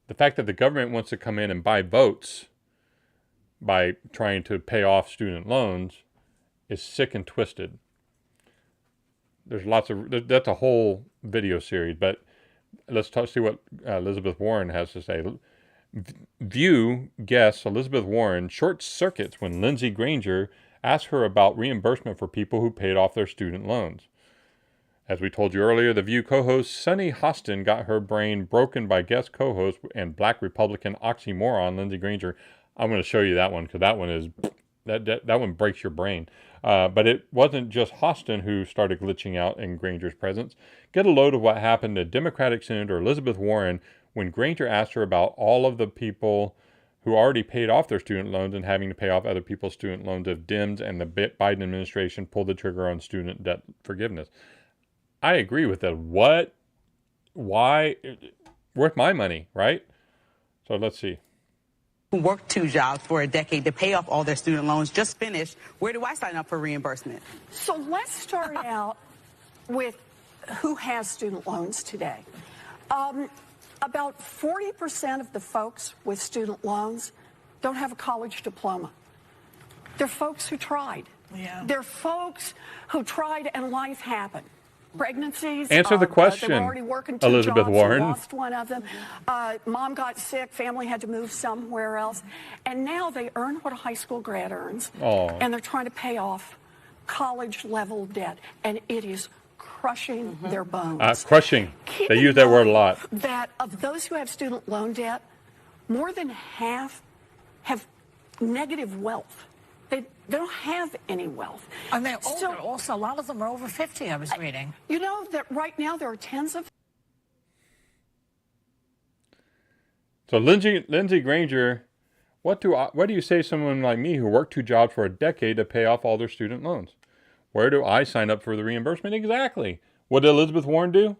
The fact that the government wants to come in and buy votes by trying to pay off student loans is sick and twisted. There's that's a whole video series, but let's see what Elizabeth Warren has to say. View guests Elizabeth Warren short circuits when Lindsey Granger asked her about reimbursement for people who paid off their student loans. As we told you earlier, The View co-host Sunny Hostin got her brain broken by guest co-host and black Republican oxymoron Lindsey Granger. I'm going to show you that one because that one is that one breaks your brain. But it wasn't just Hostin who started glitching out in Granger's presence. Get a load of what happened to Democratic Senator Elizabeth Warren when Granger asked her about all of the people who already paid off their student loans and having to pay off other people's student loans if Dems and the Biden administration pulled the trigger on student debt forgiveness. I agree with that. What? Why? Worth my money, right? So let's see. Who worked 2 jobs for a decade to pay off all their student loans just finished. Where do I sign up for reimbursement? So let's start out with who has student loans today. About 40% of the folks with student loans don't have a college diploma. They're folks who tried. Yeah. They're folks who tried and life happened. pregnancies. Answer the They question, were already working 2 Elizabeth jobs, Warren. lost one of them. Mom got sick, family had to move somewhere else. And now they earn what a high school grad earns. Aw. And they're trying to pay off college-level debt. And it is crushing their bones. Crushing. Keep They in use that word a mind lot. That of those who have student loan debt, more than half have negative wealth. They don't have any wealth. And they're older also. A lot of them are over 50, I was reading. You know that right now there are tens of... So Lindsey Granger, what do you say to someone like me who worked 2 jobs for a decade to pay off all their student loans? Where do I sign up for the reimbursement? Exactly. What did Elizabeth Warren do?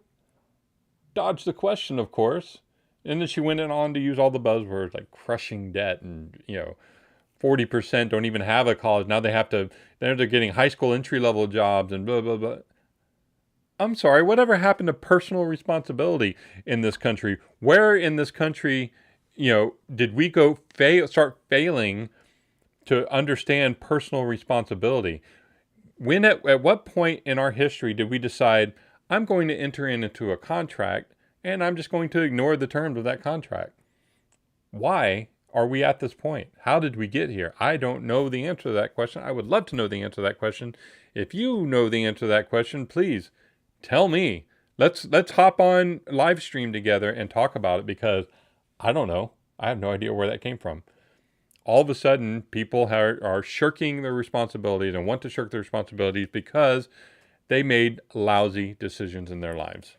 Dodge the question, of course. And then she went on to use all the buzzwords like crushing debt and, 40% don't even have a college. Now they're getting high school entry-level jobs and blah, blah, blah. I'm sorry, whatever happened to personal responsibility in this country? Where in this country, did we start failing to understand personal responsibility? At what point in our history did we decide, I'm going to enter into a contract and I'm just going to ignore the terms of that contract? Why are we at this point? How did we get here? I don't know the answer to that question. I would love to know the answer to that question. If you know the answer to that question, please tell me. Let's hop on live stream together and talk about it, because I don't know. I have no idea where that came from. All of a sudden, people are shirking their responsibilities and want to shirk their responsibilities because they made lousy decisions in their lives.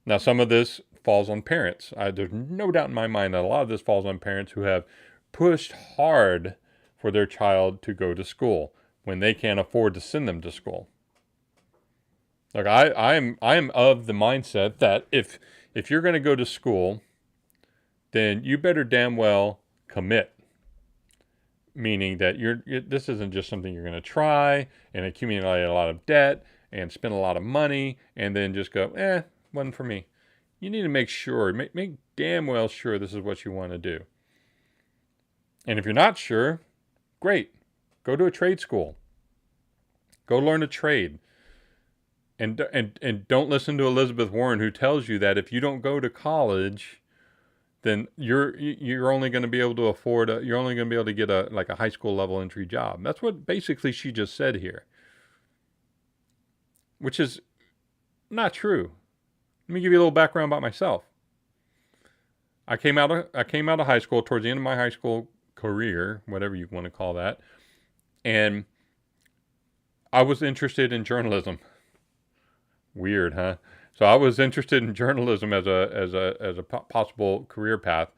Now, some of this falls on parents. There's no doubt in my mind that a lot of this falls on parents who have pushed hard for their child to go to school when they can't afford to send them to school. Like I'm of the mindset that if you're going to go to school, then you better damn well commit. Meaning that this isn't just something you're going to try and accumulate a lot of debt and spend a lot of money and then just go, wasn't for me. You need to make sure, make damn well sure this is what you want to do. And if you're not sure, great. Go to a trade school. Go learn a trade. And don't listen to Elizabeth Warren, who tells you that if you don't go to college, then you're only going to be able to afford you're only going to be able to get a high school level entry job. That's what basically she just said here, which is not true. Let me give you a little background about myself. I came out of high school towards the end of my high school career, whatever you want to call that, and I was interested in journalism. Weird, huh? So I was interested in journalism as a possible career path.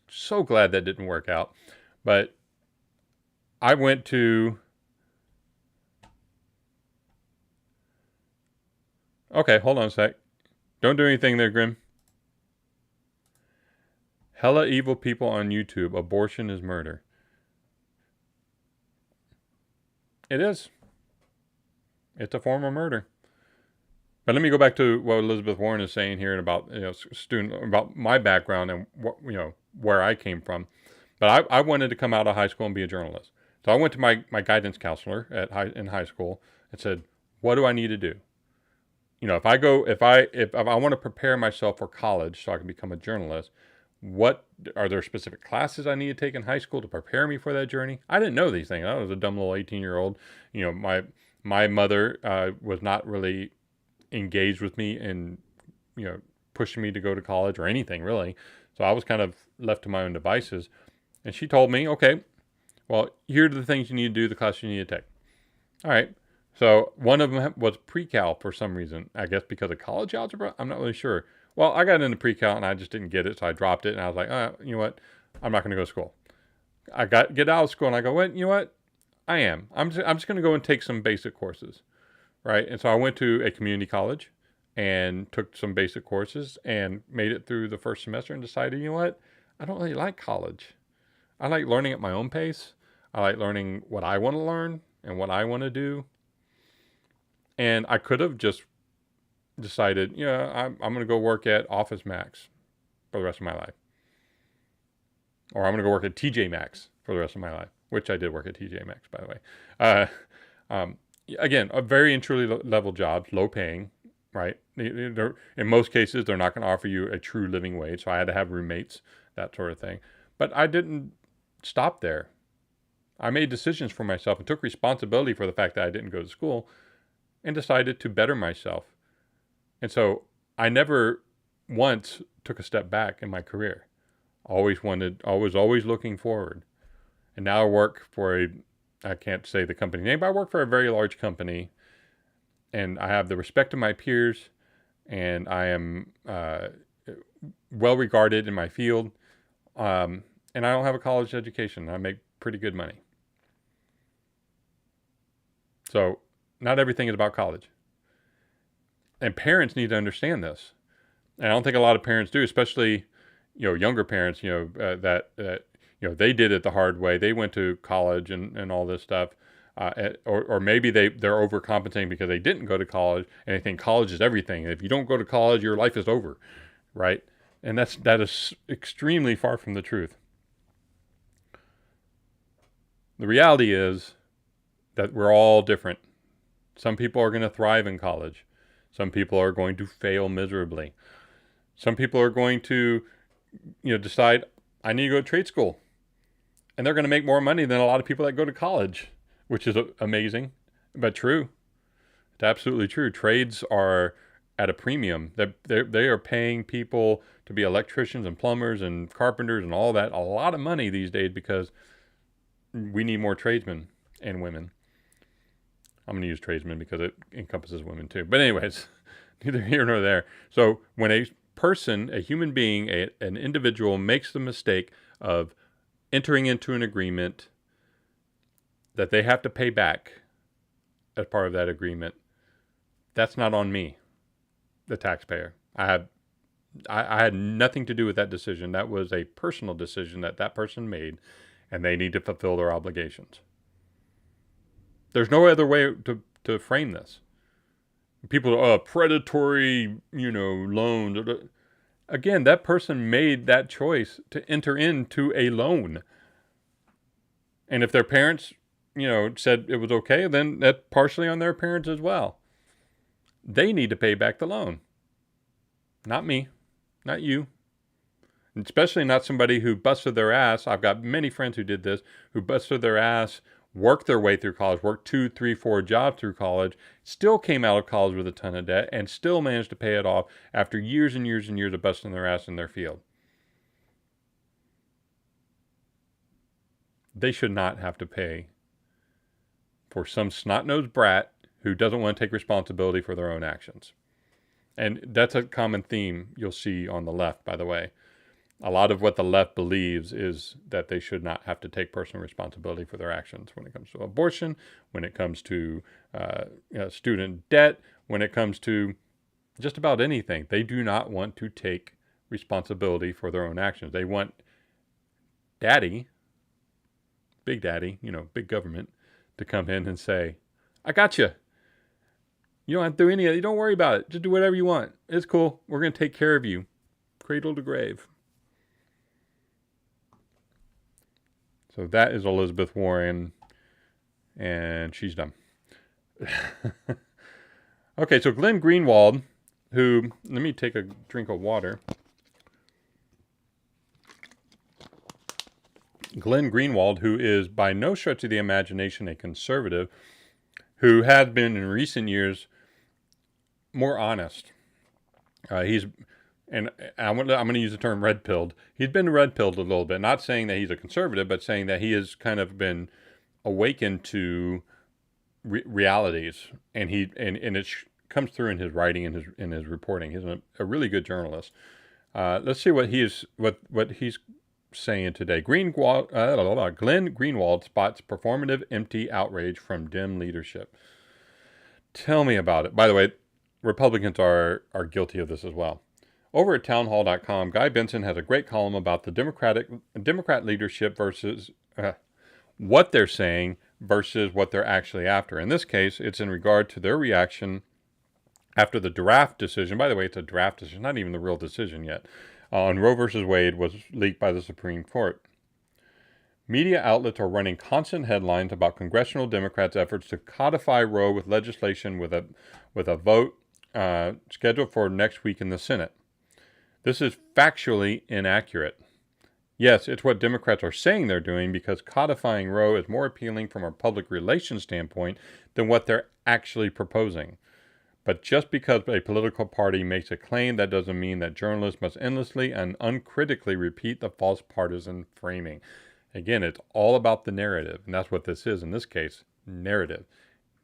So glad that didn't work out. But I went to... Okay, hold on a sec. Don't do anything there, Grim. Hella evil people on YouTube. Abortion is murder. It is. It's a form of murder. But let me go back to what Elizabeth Warren is saying here about about my background and where I came from. But I wanted to come out of high school and be a journalist. So I went to my guidance counselor in high school and said, "What do I need to do? If I want to prepare myself for college so I can become a journalist, what are there specific classes I need to take in high school to prepare me for that journey?" I didn't know these things. I was a dumb little 18-year-old. My mother was not really engaged with me and pushing me to go to college or anything really. So I was kind of left to my own devices. And she told me, okay, well, here are the things you need to do, the classes you need to take. All right. So one of them was pre-cal for some reason. I guess because of college algebra. I'm not really sure. Well, I got into pre-cal and I just didn't get it, so I dropped it. And I was like, you know what? I'm not going to go to school. I get out of school and I go, well, you know what? I am. I'm just going to go and take some basic courses. Right. And so I went to a community college and took some basic courses and made it through the first semester and decided, you know what? I don't really like college. I like learning at my own pace. I like learning what I want to learn and what I want to do. And I could have just decided, I'm going to go work at Office Max for the rest of my life. Or I'm going to go work at TJ Maxx for the rest of my life, which I did work at TJ Maxx, by the way. again, a very entry level jobs, low paying, right? In most cases, they're not going to offer you a true living wage. So I had to have roommates, that sort of thing. But I didn't stop there. I made decisions for myself and took responsibility for the fact that I didn't go to school and decided to better myself. And so I never once took a step back in my career. I was always looking forward. And now I work for I can't say the company name, but I work for a very large company, and I have the respect of my peers, and I am well regarded in my field, and I don't have a college education. I make pretty good money. So not everything is about college. And parents need to understand this. And I don't think a lot of parents do, especially, younger parents, that they did it the hard way. They went to college and all this stuff. Or maybe they're overcompensating because they didn't go to college and they think college is everything. And if you don't go to college, your life is over, right? And that is extremely far from the truth. The reality is that we're all different. Some people are going to thrive in college. Some people are going to fail miserably. Some people are going to, decide, I need to go to trade school. And they're going to make more money than a lot of people that go to college, which is amazing, but true. It's absolutely true. Trades are at a premium. They are paying people to be electricians and plumbers and carpenters and all that, a lot of money these days because we need more tradesmen and women. I'm going to use tradesmen because it encompasses women too. But anyways, neither here nor there. So when a person, a human being, an individual makes the mistake of entering into an agreement that they have to pay back as part of that agreement, that's not on me, the taxpayer. I had nothing to do with that decision. That was a personal decision that person made, and they need to fulfill their obligations. There's no other way to frame this. People are predatory, loans. Again, that person made that choice to enter into a loan. And if their parents, said it was okay, then that's partially on their parents as well. They need to pay back the loan. Not me, not you. And especially not somebody who busted their ass. I've got many friends who did this, who busted their ass, worked their way through college, worked 2, 3, 4 jobs through college, still came out of college with a ton of debt, and still managed to pay it off after years and years and years of busting their ass in their field. They should not have to pay for some snot-nosed brat who doesn't want to take responsibility for their own actions. And that's a common theme you'll see on the left, by the way. A lot of what the left believes is that they should not have to take personal responsibility for their actions when it comes to abortion, when it comes to student debt, when it comes to just about anything. They do not want to take responsibility for their own actions. They want daddy, big daddy, big government, to come in and say, I got you. You don't have to do any of it. You don't worry about it. Just do whatever you want. It's cool. We're going to take care of you. Cradle to grave. So that is Elizabeth Warren, and she's done. Okay, so Glenn Greenwald, who, let me take a drink of water. Glenn Greenwald, who is by no stretch of the imagination a conservative, who had been in recent years more honest. And I'm going to use the term red-pilled. He's been red-pilled a little bit, not saying that he's a conservative, but saying that he has kind of been awakened to realities, and it comes through in his writing and in his reporting. He's a really good journalist. Let's see what he's saying today. Glenn Greenwald spots performative, empty outrage from dim leadership. Tell me about it. By the way, Republicans are guilty of this as well. Over at townhall.com, Guy Benson has a great column about the Democrat leadership versus what they're saying versus what they're actually after. In this case, it's in regard to their reaction after the draft decision. By the way, it's a draft decision, not even the real decision yet, on Roe versus Wade was leaked by the Supreme Court. Media outlets are running constant headlines about congressional Democrats' efforts to codify Roe with legislation with a vote scheduled for next week in the Senate. This is factually inaccurate. Yes, it's what Democrats are saying they're doing because codifying Roe is more appealing from a public relations standpoint than what they're actually proposing. But just because a political party makes a claim, that doesn't mean that journalists must endlessly and uncritically repeat the false partisan framing. Again, it's all about the narrative, and that's what this is in this case, narrative.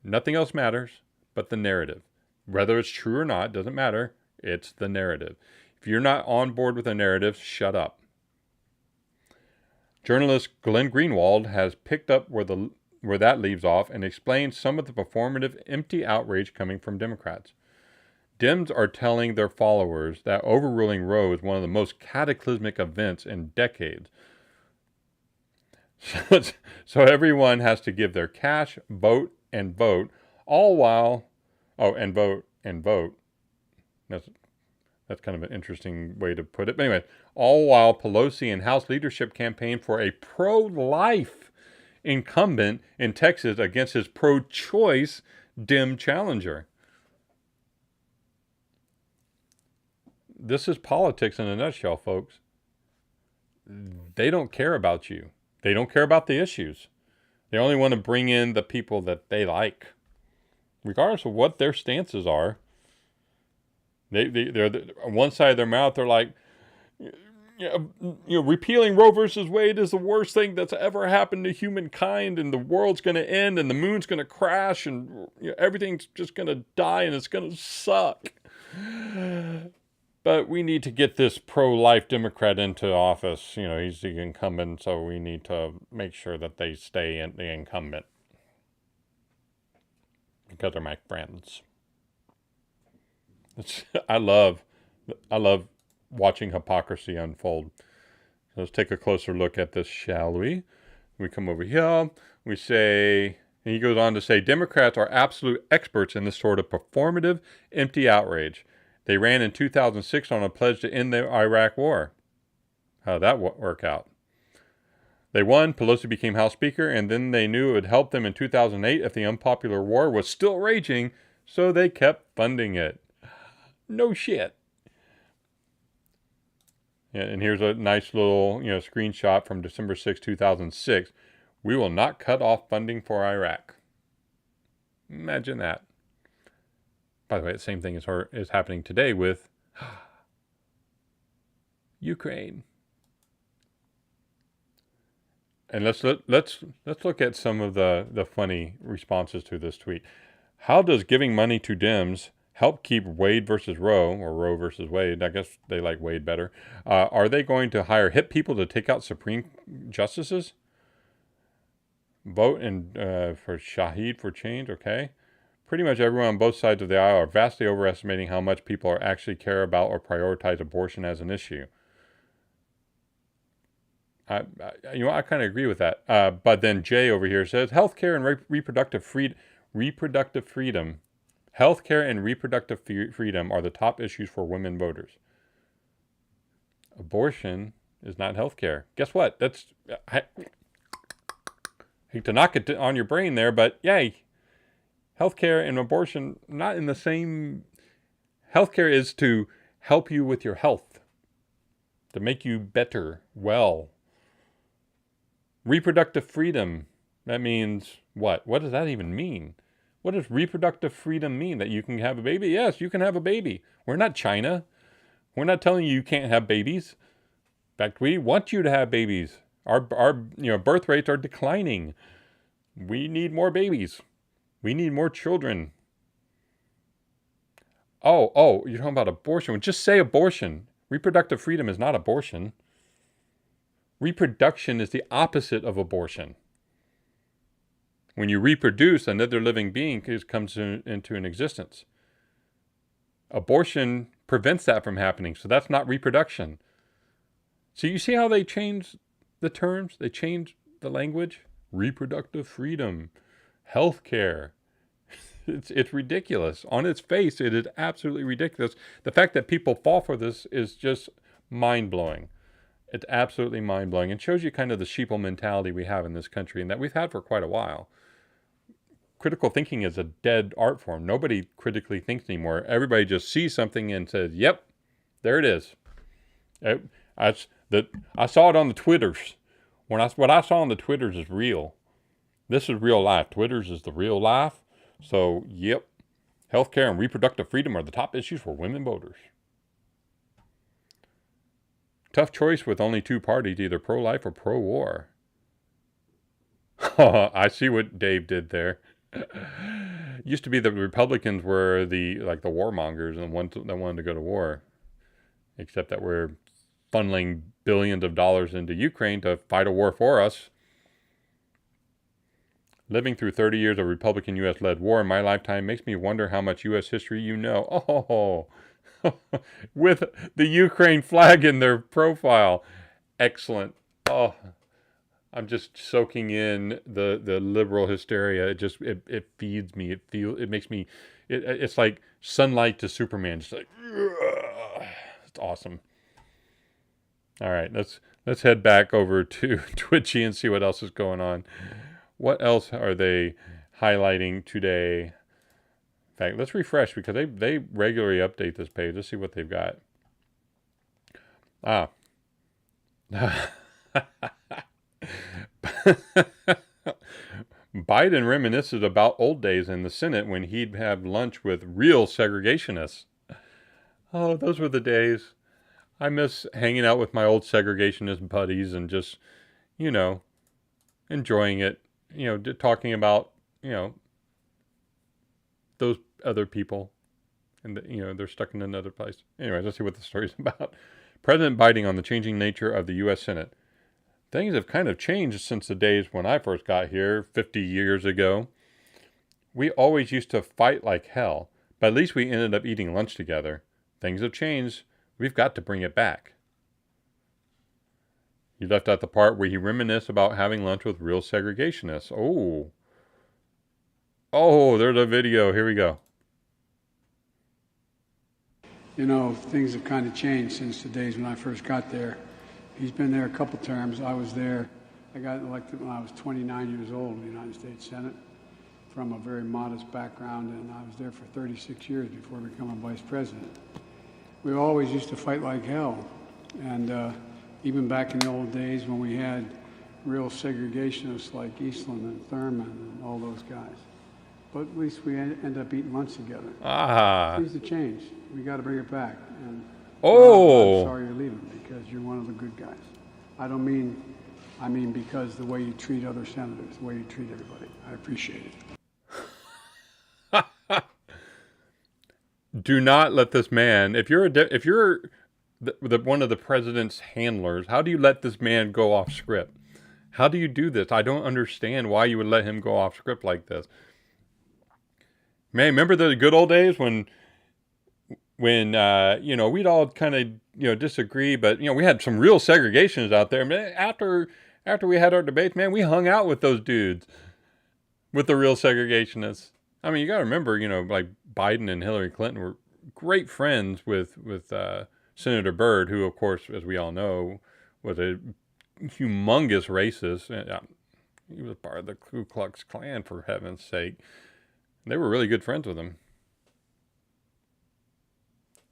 Nothing else matters but the narrative. Whether it's true or not, doesn't matter. It's the narrative. If you're not on board with the narrative, shut up. Journalist Glenn Greenwald has picked up where that leaves off and explained some of the performative, empty outrage coming from Democrats. Dems are telling their followers that overruling Roe is one of the most cataclysmic events in decades. So everyone has to give their cash, vote, and vote, all while... Oh, and vote, and vote. That's kind of an interesting way to put it. But anyway, all while Pelosi and House leadership campaign for a pro-life incumbent in Texas against his pro-choice Dem challenger. This is politics in a nutshell, folks. They don't care about you. They don't care about the issues. They only want to bring in the people that they like, regardless of what their stances are. They're on one side of their mouth, they're like, repealing Roe versus Wade is the worst thing that's ever happened to humankind, and the world's going to end, and the moon's going to crash, and everything's just going to die, and it's going to suck. But we need to get this pro-life Democrat into office. He's the incumbent, so we need to make sure that they stay in the incumbent. Because they're my friends. I love watching hypocrisy unfold. So let's take a closer look at this, shall we? We come over here. We say, and he goes on to say, Democrats are absolute experts in this sort of performative, empty outrage. They ran in 2006 on a pledge to end the Iraq war. How did that work out? They won, Pelosi became House Speaker, and then they knew it would help them in 2008 if the unpopular war was still raging, so they kept funding it. No shit. Yeah, and here's a nice little screenshot from December 6, 2006. We will not cut off funding for Iraq. Imagine that. By the way, the same thing is happening today with Ukraine. And let's look at some of the funny responses to this tweet. How does giving money to Dems help keep Wade versus Roe, or Roe versus Wade? I guess they like Wade better. Are they going to hire hip people to take out Supreme justices? Vote for Shahid for change, okay. Pretty much everyone on both sides of the aisle are vastly overestimating how much people are actually care about or prioritize abortion as an issue. I kind of agree with that. But then Jay over here says, healthcare and reproductive freedom. Healthcare and reproductive freedom are the top issues for women voters. Abortion is not healthcare. Guess what? I hate to knock it on your brain there, but yay. Healthcare and abortion, not in the same. Healthcare is to help you with your health, to make you better, well. Reproductive freedom, that means what? What does that even mean? What does reproductive freedom mean? That you can have a baby? Yes, you can have a baby. We're not China. We're not telling you can't have babies. In fact, we want you to have babies. Our birth rates are declining. We need more babies. We need more children. Oh, you're talking about abortion. Just say abortion. Reproductive freedom is not abortion. Reproduction is the opposite of abortion. When you reproduce, another living being comes into an existence. Abortion prevents that from happening, so that's not reproduction. So you see how they change the terms? They change the language? Reproductive freedom, health care. It's ridiculous. On its face, it is absolutely ridiculous. The fact that people fall for this is just mind-blowing. It's absolutely mind-blowing and shows you kind of the sheeple mentality we have in this country and that we've had for quite a while. Critical thinking is a dead art form. Nobody critically thinks anymore. Everybody just sees something and says, yep, there it is. I saw it on the Twitters. What I saw on the Twitters is real. This is real life. Twitters is the real life. So, yep, healthcare and reproductive freedom are the top issues for women voters. Tough choice with only two parties, either pro-life or pro-war. I see what Dave did there. Used to be the Republicans were the warmongers and the ones that wanted to go to war. Except that we're funneling billions of dollars into Ukraine to fight a war for us. Living through 30 years of Republican U.S.-led war in my lifetime makes me wonder how much U.S. history you know. Oh, with the Ukraine flag in their profile. Excellent. Oh, I'm just soaking in the liberal hysteria. It feeds me. It makes me. It's like sunlight to Superman. Just like, it's awesome. All right, let's head back over to Twitchy and see what else is going on. What else are they highlighting today? In fact, let's refresh because they regularly update this page. Let's see what they've got. Biden reminisces about old days in the Senate when he'd have lunch with real segregationists. Oh, those were the days. I miss hanging out with my old segregationist buddies and just, enjoying it. Talking about, those other people. And, they're stuck in another place. Anyways, let's see what the story's about. President Biden on the changing nature of the U.S. Senate. Things have kind of changed since the days when I first got here 50 years ago. We always used to fight like hell, but at least we ended up eating lunch together. Things have changed. We've got to bring it back. He left out the part where he reminisced about having lunch with real segregationists. Oh, there's a video. Here we go. Things have kind of changed since the days when I first got there. He's been there a couple terms. I was there. I got elected when I was 29 years old in the United States Senate from a very modest background, and I was there for 36 years before becoming vice president. We always used to fight like hell, and even back in the old days when we had real segregationists like Eastland and Thurman and all those guys. But at least we end up eating lunch together. Things have changed. We got to bring it back. And I'm sorry you're leaving because you're one of the good guys. I mean because the way you treat other senators, the way you treat everybody. I appreciate it. Do not let this man, if you're one of the president's handlers, how do you let this man go off script? How do you do this? I don't understand why you would let him go off script like this. Man, remember the good old days when we'd all kind of, disagree, but, we had some real segregationists out there. Man, after we had our debates, man, we hung out with those dudes, with the real segregationists. I mean, you got to remember, like Biden and Hillary Clinton were great friends with Senator Byrd, who, of course, as we all know, was a humongous racist. He was part of the Ku Klux Klan, for heaven's sake. They were really good friends with him.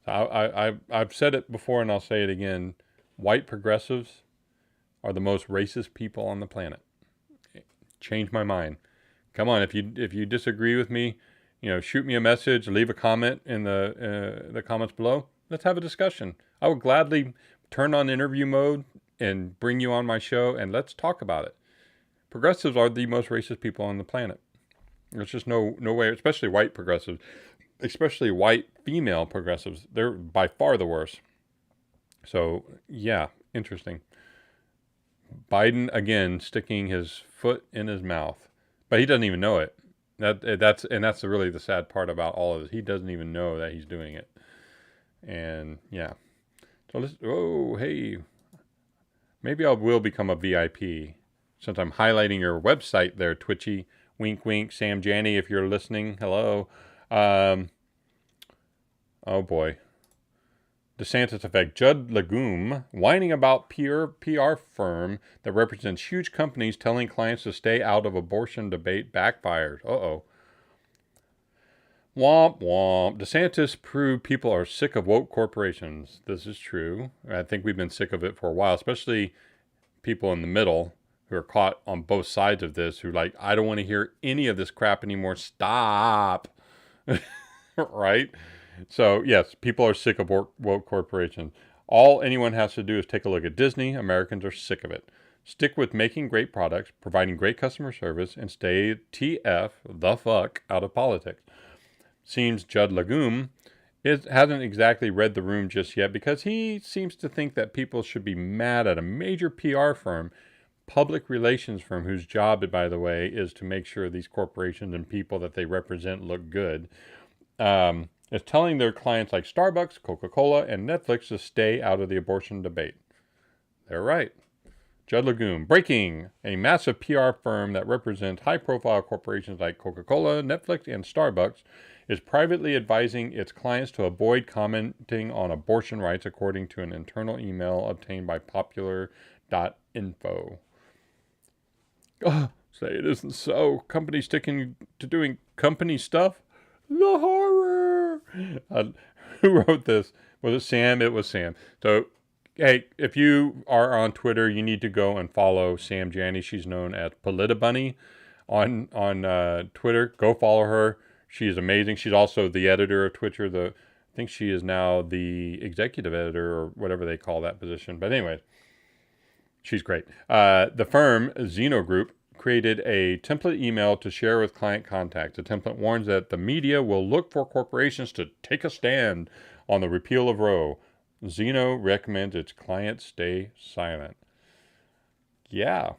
I've said it before and I'll say it again. White progressives are the most racist people on the planet. Change my mind. Come on, if you disagree with me, shoot me a message, leave a comment in the comments below. Let's have a discussion. I will gladly turn on interview mode and bring you on my show and let's talk about it. Progressives are the most racist people on the planet. There's just no way, especially white progressives, especially white female progressives. They're by far the worst. So, yeah, interesting. Biden, again, sticking his foot in his mouth. But he doesn't even know it. That's really the sad part about all of this. He doesn't even know that he's doing it. And, yeah. So, hey. Maybe I will become a VIP. Since I'm highlighting your website there, Twitchy. Wink, wink. Sam Janney, if you're listening, hello. Oh, boy. DeSantis effect. Judd Legume whining about PR firm that represents huge companies telling clients to stay out of abortion debate backfires. Uh-oh. Womp womp. DeSantis proved people are sick of woke corporations. This is true. I think we've been sick of it for a while, especially people in the middle who are caught on both sides of this, who like, I don't want to hear any of this crap anymore. Stop. Right? So, yes, people are sick of woke corporations. All anyone has to do is take a look at Disney. Americans are sick of it. Stick with making great products, providing great customer service, and stay the fuck out of politics. Seems Judd Legume hasn't exactly read the room just yet, because he seems to think that people should be mad at a major PR firm, public relations firm, whose job, by the way, is to make sure these corporations and people that they represent look good, is telling their clients like Starbucks, Coca-Cola, and Netflix to stay out of the abortion debate. They're right. Judd Legume. Breaking. A massive PR firm that represents high-profile corporations like Coca-Cola, Netflix, and Starbucks is privately advising its clients to avoid commenting on abortion rights, according to an internal email obtained by popular.info. Oh, say it isn't so. Companies sticking to doing company stuff? The horror! Who wrote this? Was it Sam? It was Sam. So, hey, if you are on Twitter, you need to go and follow Sam Janney. She's known as Politibunny on Twitter. Go follow her. She is amazing. She's also the editor of Twitter. I think she is now the executive editor, or whatever they call that position. But anyway, she's great. The firm, Zeno Group, created a template email to share with client contacts. The template warns that the media will look for corporations to take a stand on the repeal of Roe. Zeno recommends its clients stay silent. Yeah,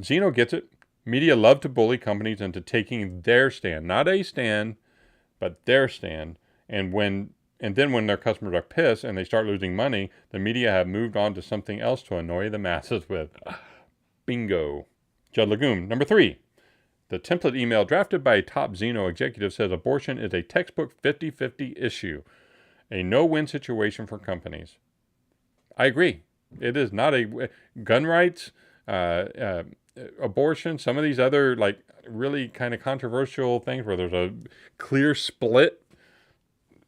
Zeno gets it. Media love to bully companies into taking their stand, not a stand, but their stand. And then when their customers are pissed and they start losing money, the media have moved on to something else to annoy the masses with. Bingo. Judd Legume. Number 3. The template email drafted by a top Zeno executive says abortion is a textbook 50-50 issue. A no-win situation for companies. I agree. It is not a gun rights, abortion, some of these other like really kind of controversial things where there's a clear split.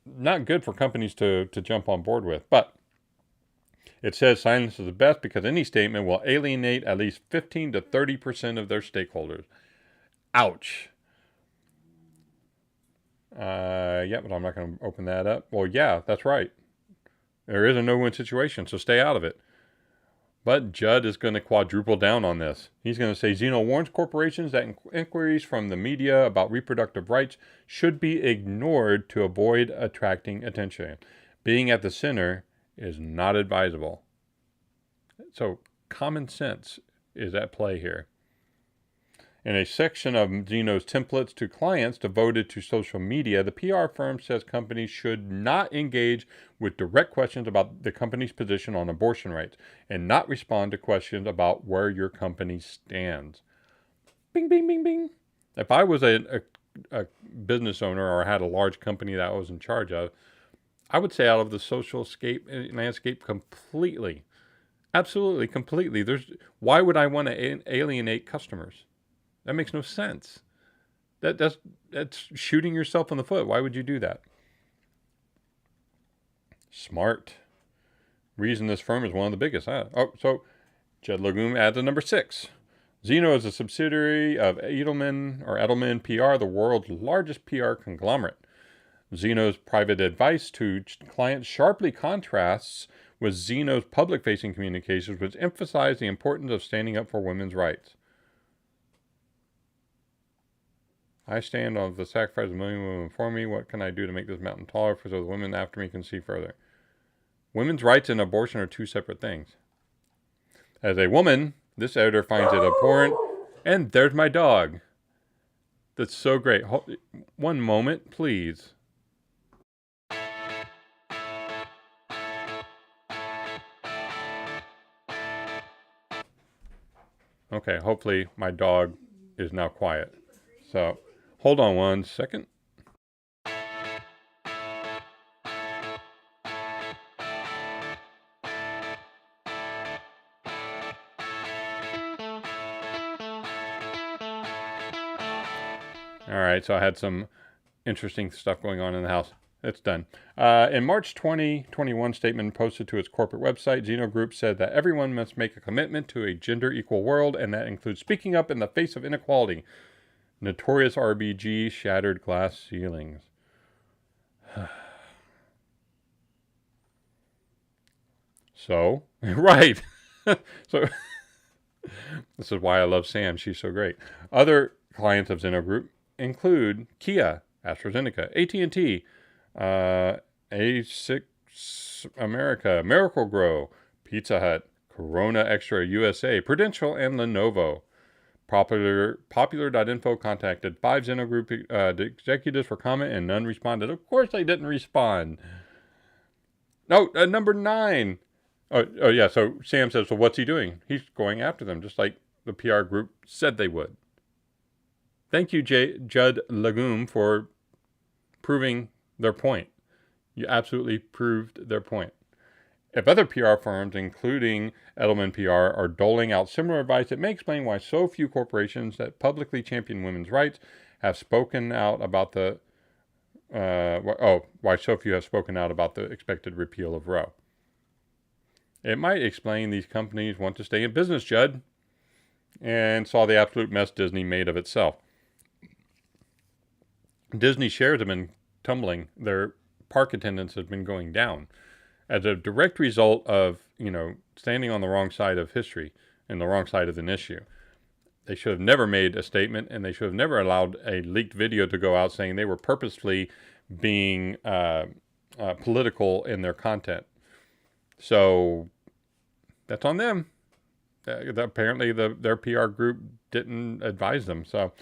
Not good for companies to jump on board with. But it says silence is the best because any statement will alienate at least 15 to 30% of their stakeholders. Ouch. Yeah, but I'm not going to open that up. Well, yeah, that's right. There is a no-win situation, so stay out of it. But Judd is going to quadruple down on this. He's going to say Zeno warns corporations that inquiries from the media about reproductive rights should be ignored to avoid attracting attention. Being at the center is not advisable. So common sense is at play here. In a section of Zeno's templates to clients devoted to social media, the PR firm says companies should not engage with direct questions about the company's position on abortion rights and not respond to questions about where your company stands. Bing, bing, bing, bing. If I was a business owner or had a large company that I was in charge of, I would stay out of the social landscape completely. Absolutely, completely. Why would I want to alienate customers? That makes no sense. That's shooting yourself in the foot. Why would you do that? Smart. Reason this firm is one of the biggest. Huh? Oh, so Judd Legume adds a number 6. Zeno is a subsidiary of Edelman PR, the world's largest PR conglomerate. Zeno's private advice to clients sharply contrasts with Zeno's public-facing communications, which emphasize the importance of standing up for women's rights. I stand on the sacrifice of a million women before me. What can I do to make this mountain taller so the women after me can see further? Women's rights and abortion are two separate things. As a woman, this editor finds it abhorrent. And there's my dog. That's so great. One moment, please. Okay, hopefully my dog is now quiet. So, hold on one second. All right, so I had some interesting stuff going on in the house. It's done. In March 2021 statement posted to its corporate website, Xeno Group said that everyone must make a commitment to a gender-equal world, and that includes speaking up in the face of inequality. Notorious RBG shattered glass ceilings. So, right. So, this is why I love Sam. She's so great. Other clients of Xeno Group include Kia, AstraZeneca, AT&T, A6 America, Miracle Grow, Pizza Hut, Corona Extra USA, Prudential, and Lenovo. Popular.info contacted 5 Xeno Group executives for comment, and none responded. Of course they didn't respond. No, number 9. Oh, yeah, so Sam says, so what's he doing? He's going after them, just like the PR group said they would. Thank you, Judd Legume, for proving their point. You absolutely proved their point. If other PR firms, including Edelman PR, are doling out similar advice, it may explain why so few corporations that publicly champion women's rights have spoken out about the why so few have spoken out about the expected repeal of Roe. It might explain these companies want to stay in business, Judd, and saw the absolute mess Disney made of itself. Disney shares have been tumbling. Their park attendance has been going down as a direct result of, standing on the wrong side of history and the wrong side of an issue. They should have never made a statement, and they should have never allowed a leaked video to go out saying they were purposely being political in their content. So that's on them. Apparently their PR group didn't advise them. So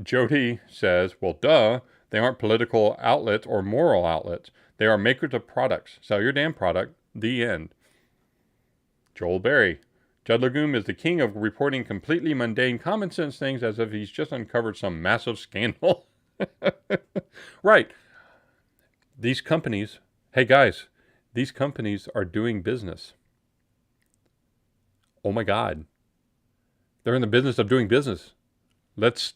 Jody says, well, duh, they aren't political outlets or moral outlets. They are makers of products. Sell your damn product. The end. Joel Berry. Judd Legume is the king of reporting completely mundane, common sense things as if he's just uncovered some massive scandal. Right. These companies, hey guys, these companies are doing business. Oh my God. They're in the business of doing business. Let's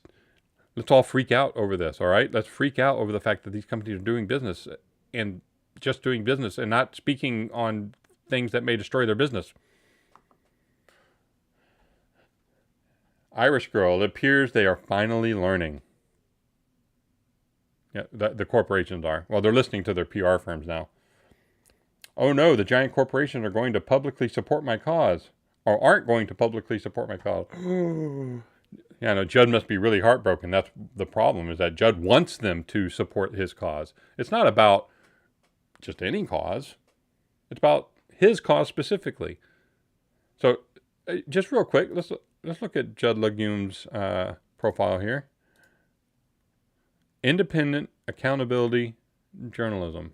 all freak out over this, all right? Let's freak out over the fact that these companies are doing business and just doing business and not speaking on things that may destroy their business. Irish Girl, it appears they are finally learning. Yeah, the corporations are. Well, they're listening to their PR firms now. Oh no, the giant corporations are going to publicly support my cause. Or aren't going to publicly support my cause. Yeah, no, Judd must be really heartbroken. That's the problem, is that Judd wants them to support his cause. It's not about just any cause. It's about his cause specifically. So, just real quick, let's look at Judd Legume's profile here. Independent accountability journalism.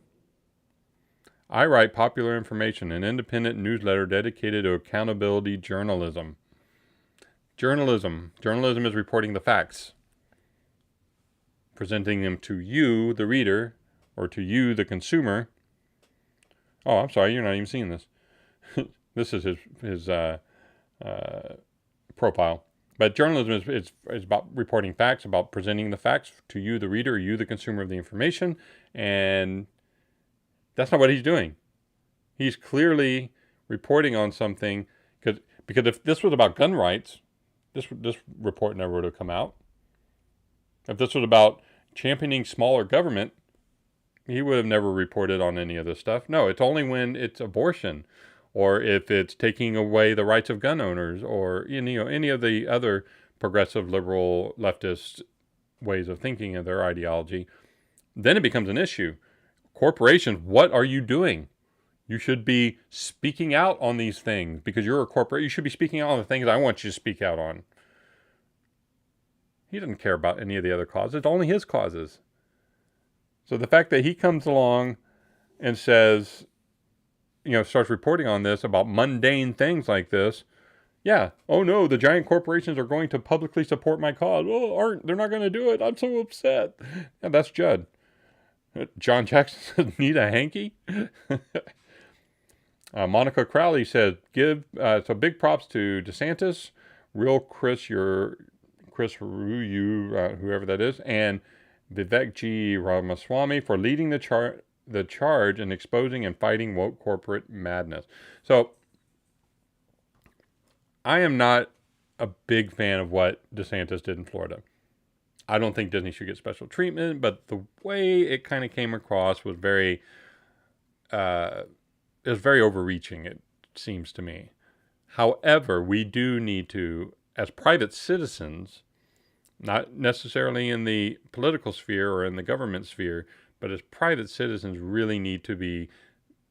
I write popular information, an independent newsletter dedicated to accountability journalism. Journalism is reporting the facts, presenting them to you, the reader, or to you, the consumer. Oh, I'm sorry, you're not even seeing this. This is his profile. But journalism is about reporting facts, about presenting the facts to you, the reader, or you, the consumer of the information. And that's not what he's doing. He's clearly reporting on something, because if this was about gun rights, this report never would have come out. If this was about championing smaller government, he would have never reported on any of this stuff. No, it's only when it's abortion, or if it's taking away the rights of gun owners, or any of the other progressive, liberal, leftist ways of thinking of their ideology, then it becomes an issue. Corporations, what are you doing? You should be speaking out on these things because you're a corporate. You should be speaking out on the things I want you to speak out on. He doesn't care about any of the other causes. It's only his causes. So the fact that he comes along and says, starts reporting on this about mundane things like this. Yeah. Oh no, the giant corporations are going to publicly support my cause. Oh, they're not going to do it. I'm so upset. Yeah, that's Judd. John Jackson says, need a hanky? Monica Crowley said, so big props to DeSantis. Real Chris, Chris Ruyu, whoever that is, and Vivek G. Ramaswamy for leading the charge in exposing and fighting woke corporate madness. So, I am not a big fan of what DeSantis did in Florida. I don't think Disney should get special treatment, but the way it kind of came across was very overreaching, it seems to me. However, we do need to, as private citizens, not necessarily in the political sphere or in the government sphere, but as private citizens, really need to be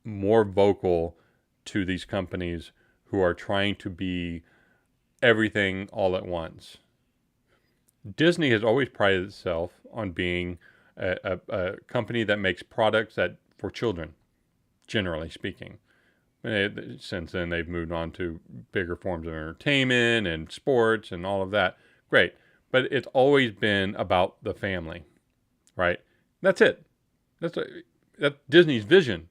more vocal to these companies who are trying to be everything all at once. Disney has always prided itself on being a company that makes products for children, generally speaking. Since then, they've moved on to bigger forms of entertainment and sports and all of that. Great. But it's always been about the family, right? That's it. That's Disney's vision,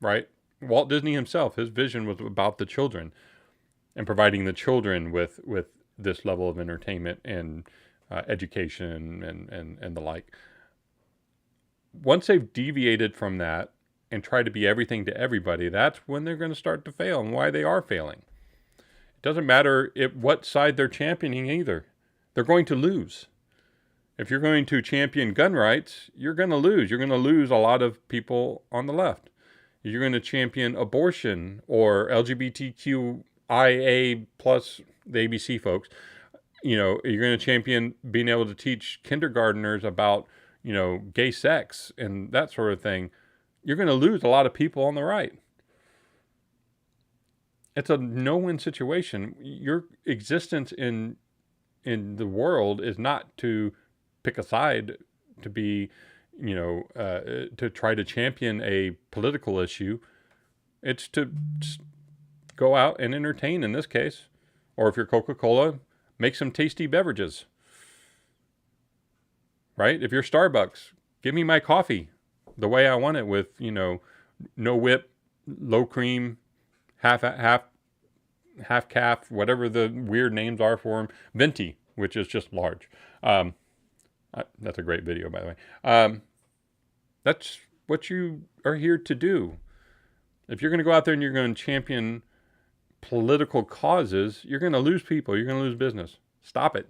right? Walt Disney himself, his vision was about the children and providing the children with this level of entertainment and education and the like. Once they've deviated from that and try to be everything to everybody, that's when they're going to start to fail and why they are failing. It doesn't matter what side they're championing either. They're going to lose. If you're going to champion gun rights, you're going to lose. You're going to lose a lot of people on the left. If you're going to champion abortion or LGBTQIA plus the ABC folks, you're going to champion being able to teach kindergartners about, gay sex and that sort of thing, you're going to lose a lot of people on the right. It's a no-win situation. Your existence in the world is not to pick a side, to be, to try to champion a political issue. It's to go out and entertain in this case. Or if you're Coca-Cola, make some tasty beverages. Right? If you're Starbucks, give me my coffee the way I want it with, no whip, low cream, half calf, whatever the weird names are for them. Venti, which is just large. That's a great video, by the way. That's what you are here to do. If you're going to go out there and you're going to champion political causes, you're going to lose people. You're going to lose business. Stop it.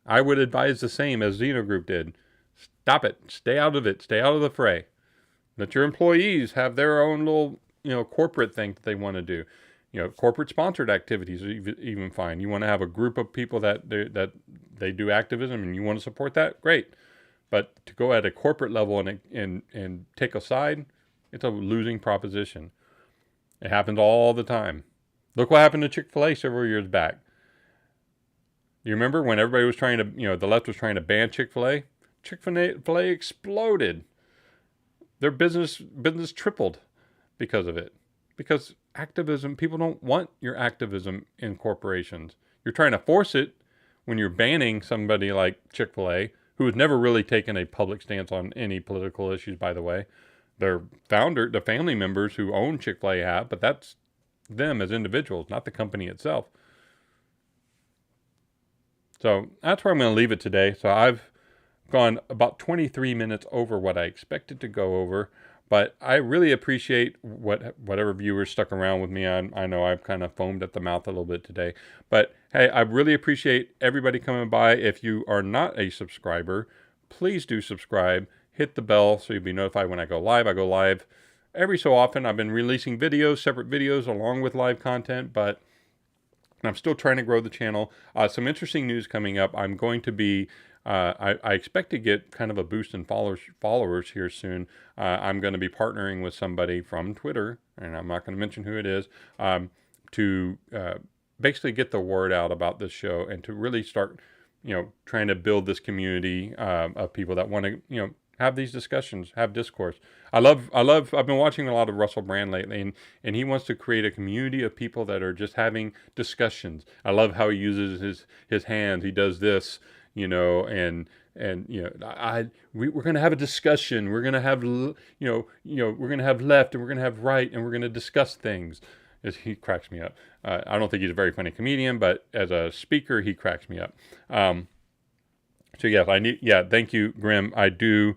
I would advise the same as Xeno Group did. Stop it. Stay out of it. Stay out of the fray. Let your employees have their own little, corporate thing that they want to do. Corporate sponsored activities are even fine. You want to have a group of people that they do activism and you want to support that? Great. But to go at a corporate level and take a side, it's a losing proposition. It happens all the time. Look what happened to Chick-fil-A several years back. You remember when everybody was trying to, the left was trying to ban Chick-fil-A? Chick-fil-A exploded. Their business tripled because of it. Because activism, people don't want your activism in corporations. You're trying to force it when you're banning somebody like Chick-fil-A, who has never really taken a public stance on any political issues, by the way. Their founder, the family members who own Chick-fil-A have, but that's them as individuals, not the company itself. So that's where I'm going to leave it today. So I've gone about 23 minutes over what I expected to go over, but I really appreciate whatever viewers stuck around with me. I know I've kind of foamed at the mouth a little bit today, but hey, I really appreciate everybody coming by. If you are not a subscriber, please do subscribe. Hit the bell so you'll be notified when I go live. I go live every so often. I've been releasing videos, separate videos along with live content, but I'm still trying to grow the channel. Some interesting news coming up. I'm going to be, I expect to get kind of a boost in followers here soon. I'm going to be partnering with somebody from Twitter, and I'm not going to mention who it is, to basically get the word out about this show and to really start, trying to build this community of people that want to, have these discussions, have discourse. I've been watching a lot of Russell Brand lately, and he wants to create a community of people that are just having discussions. I love how he uses his hands. He does this, we're going to have a discussion. We're going to have, we're going to have left and we're going to have right, and we're going to discuss things. He cracks me up. I don't think he's a very funny comedian, but as a speaker, he cracks me up. So yes, thank you, Grim. I do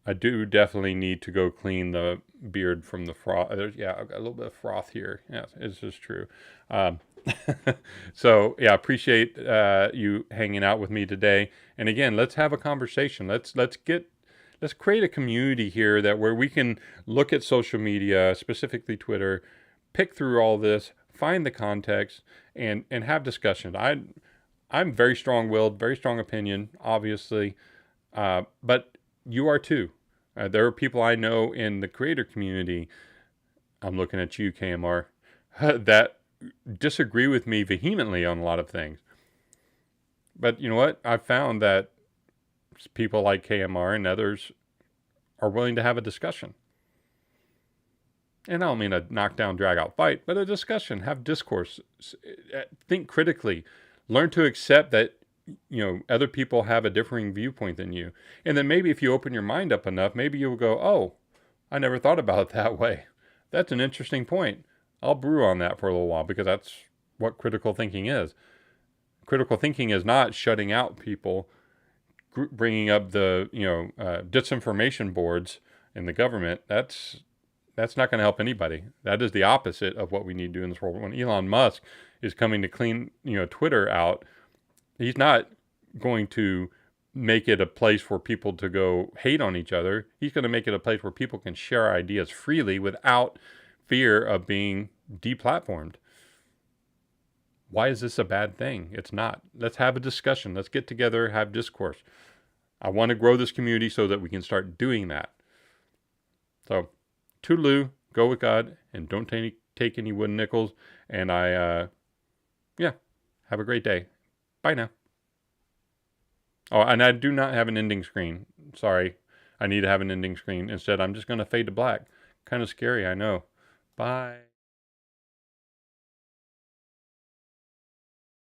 definitely need to go clean the beard from the froth. Yeah, I've got a little bit of froth here. Yes, it's just true. Um, so yeah, appreciate you hanging out with me today. And again, let's have a conversation. Let's create a community here that where we can look at social media, specifically Twitter, pick through all this, find the context, and have discussion. I'm very strong-willed, very strong opinion, obviously, but you are too. There are people I know in the creator community, I'm looking at you, KMR, that disagree with me vehemently on a lot of things. But you know what? I've found that people like KMR and others are willing to have a discussion. And I don't mean a knockdown, drag-out fight, but a discussion, have discourse, think critically, learn to accept that other people have a differing viewpoint than you. And then maybe if you open your mind up enough, maybe you'll go, oh, I never thought about it that way. That's an interesting point. I'll brew on that for a little while, because that's what critical thinking is. Critical thinking is not shutting out people, bringing up the, disinformation boards in the government. That's not going to help anybody. That is the opposite of what we need to do in this world. When Elon Musk is coming to clean, Twitter out, he's not going to make it a place for people to go hate on each other. He's going to make it a place where people can share ideas freely without fear of being deplatformed. Why is this a bad thing? It's not. Let's have a discussion. Let's get together, have discourse. I want to grow this community so that we can start doing that. So, toodaloo, go with God, and don't take any wooden nickels. And have a great day. Bye now. Oh, and I do not have an ending screen. Sorry. I need to have an ending screen. Instead, I'm just going to fade to black. Kind of scary, I know. Bye.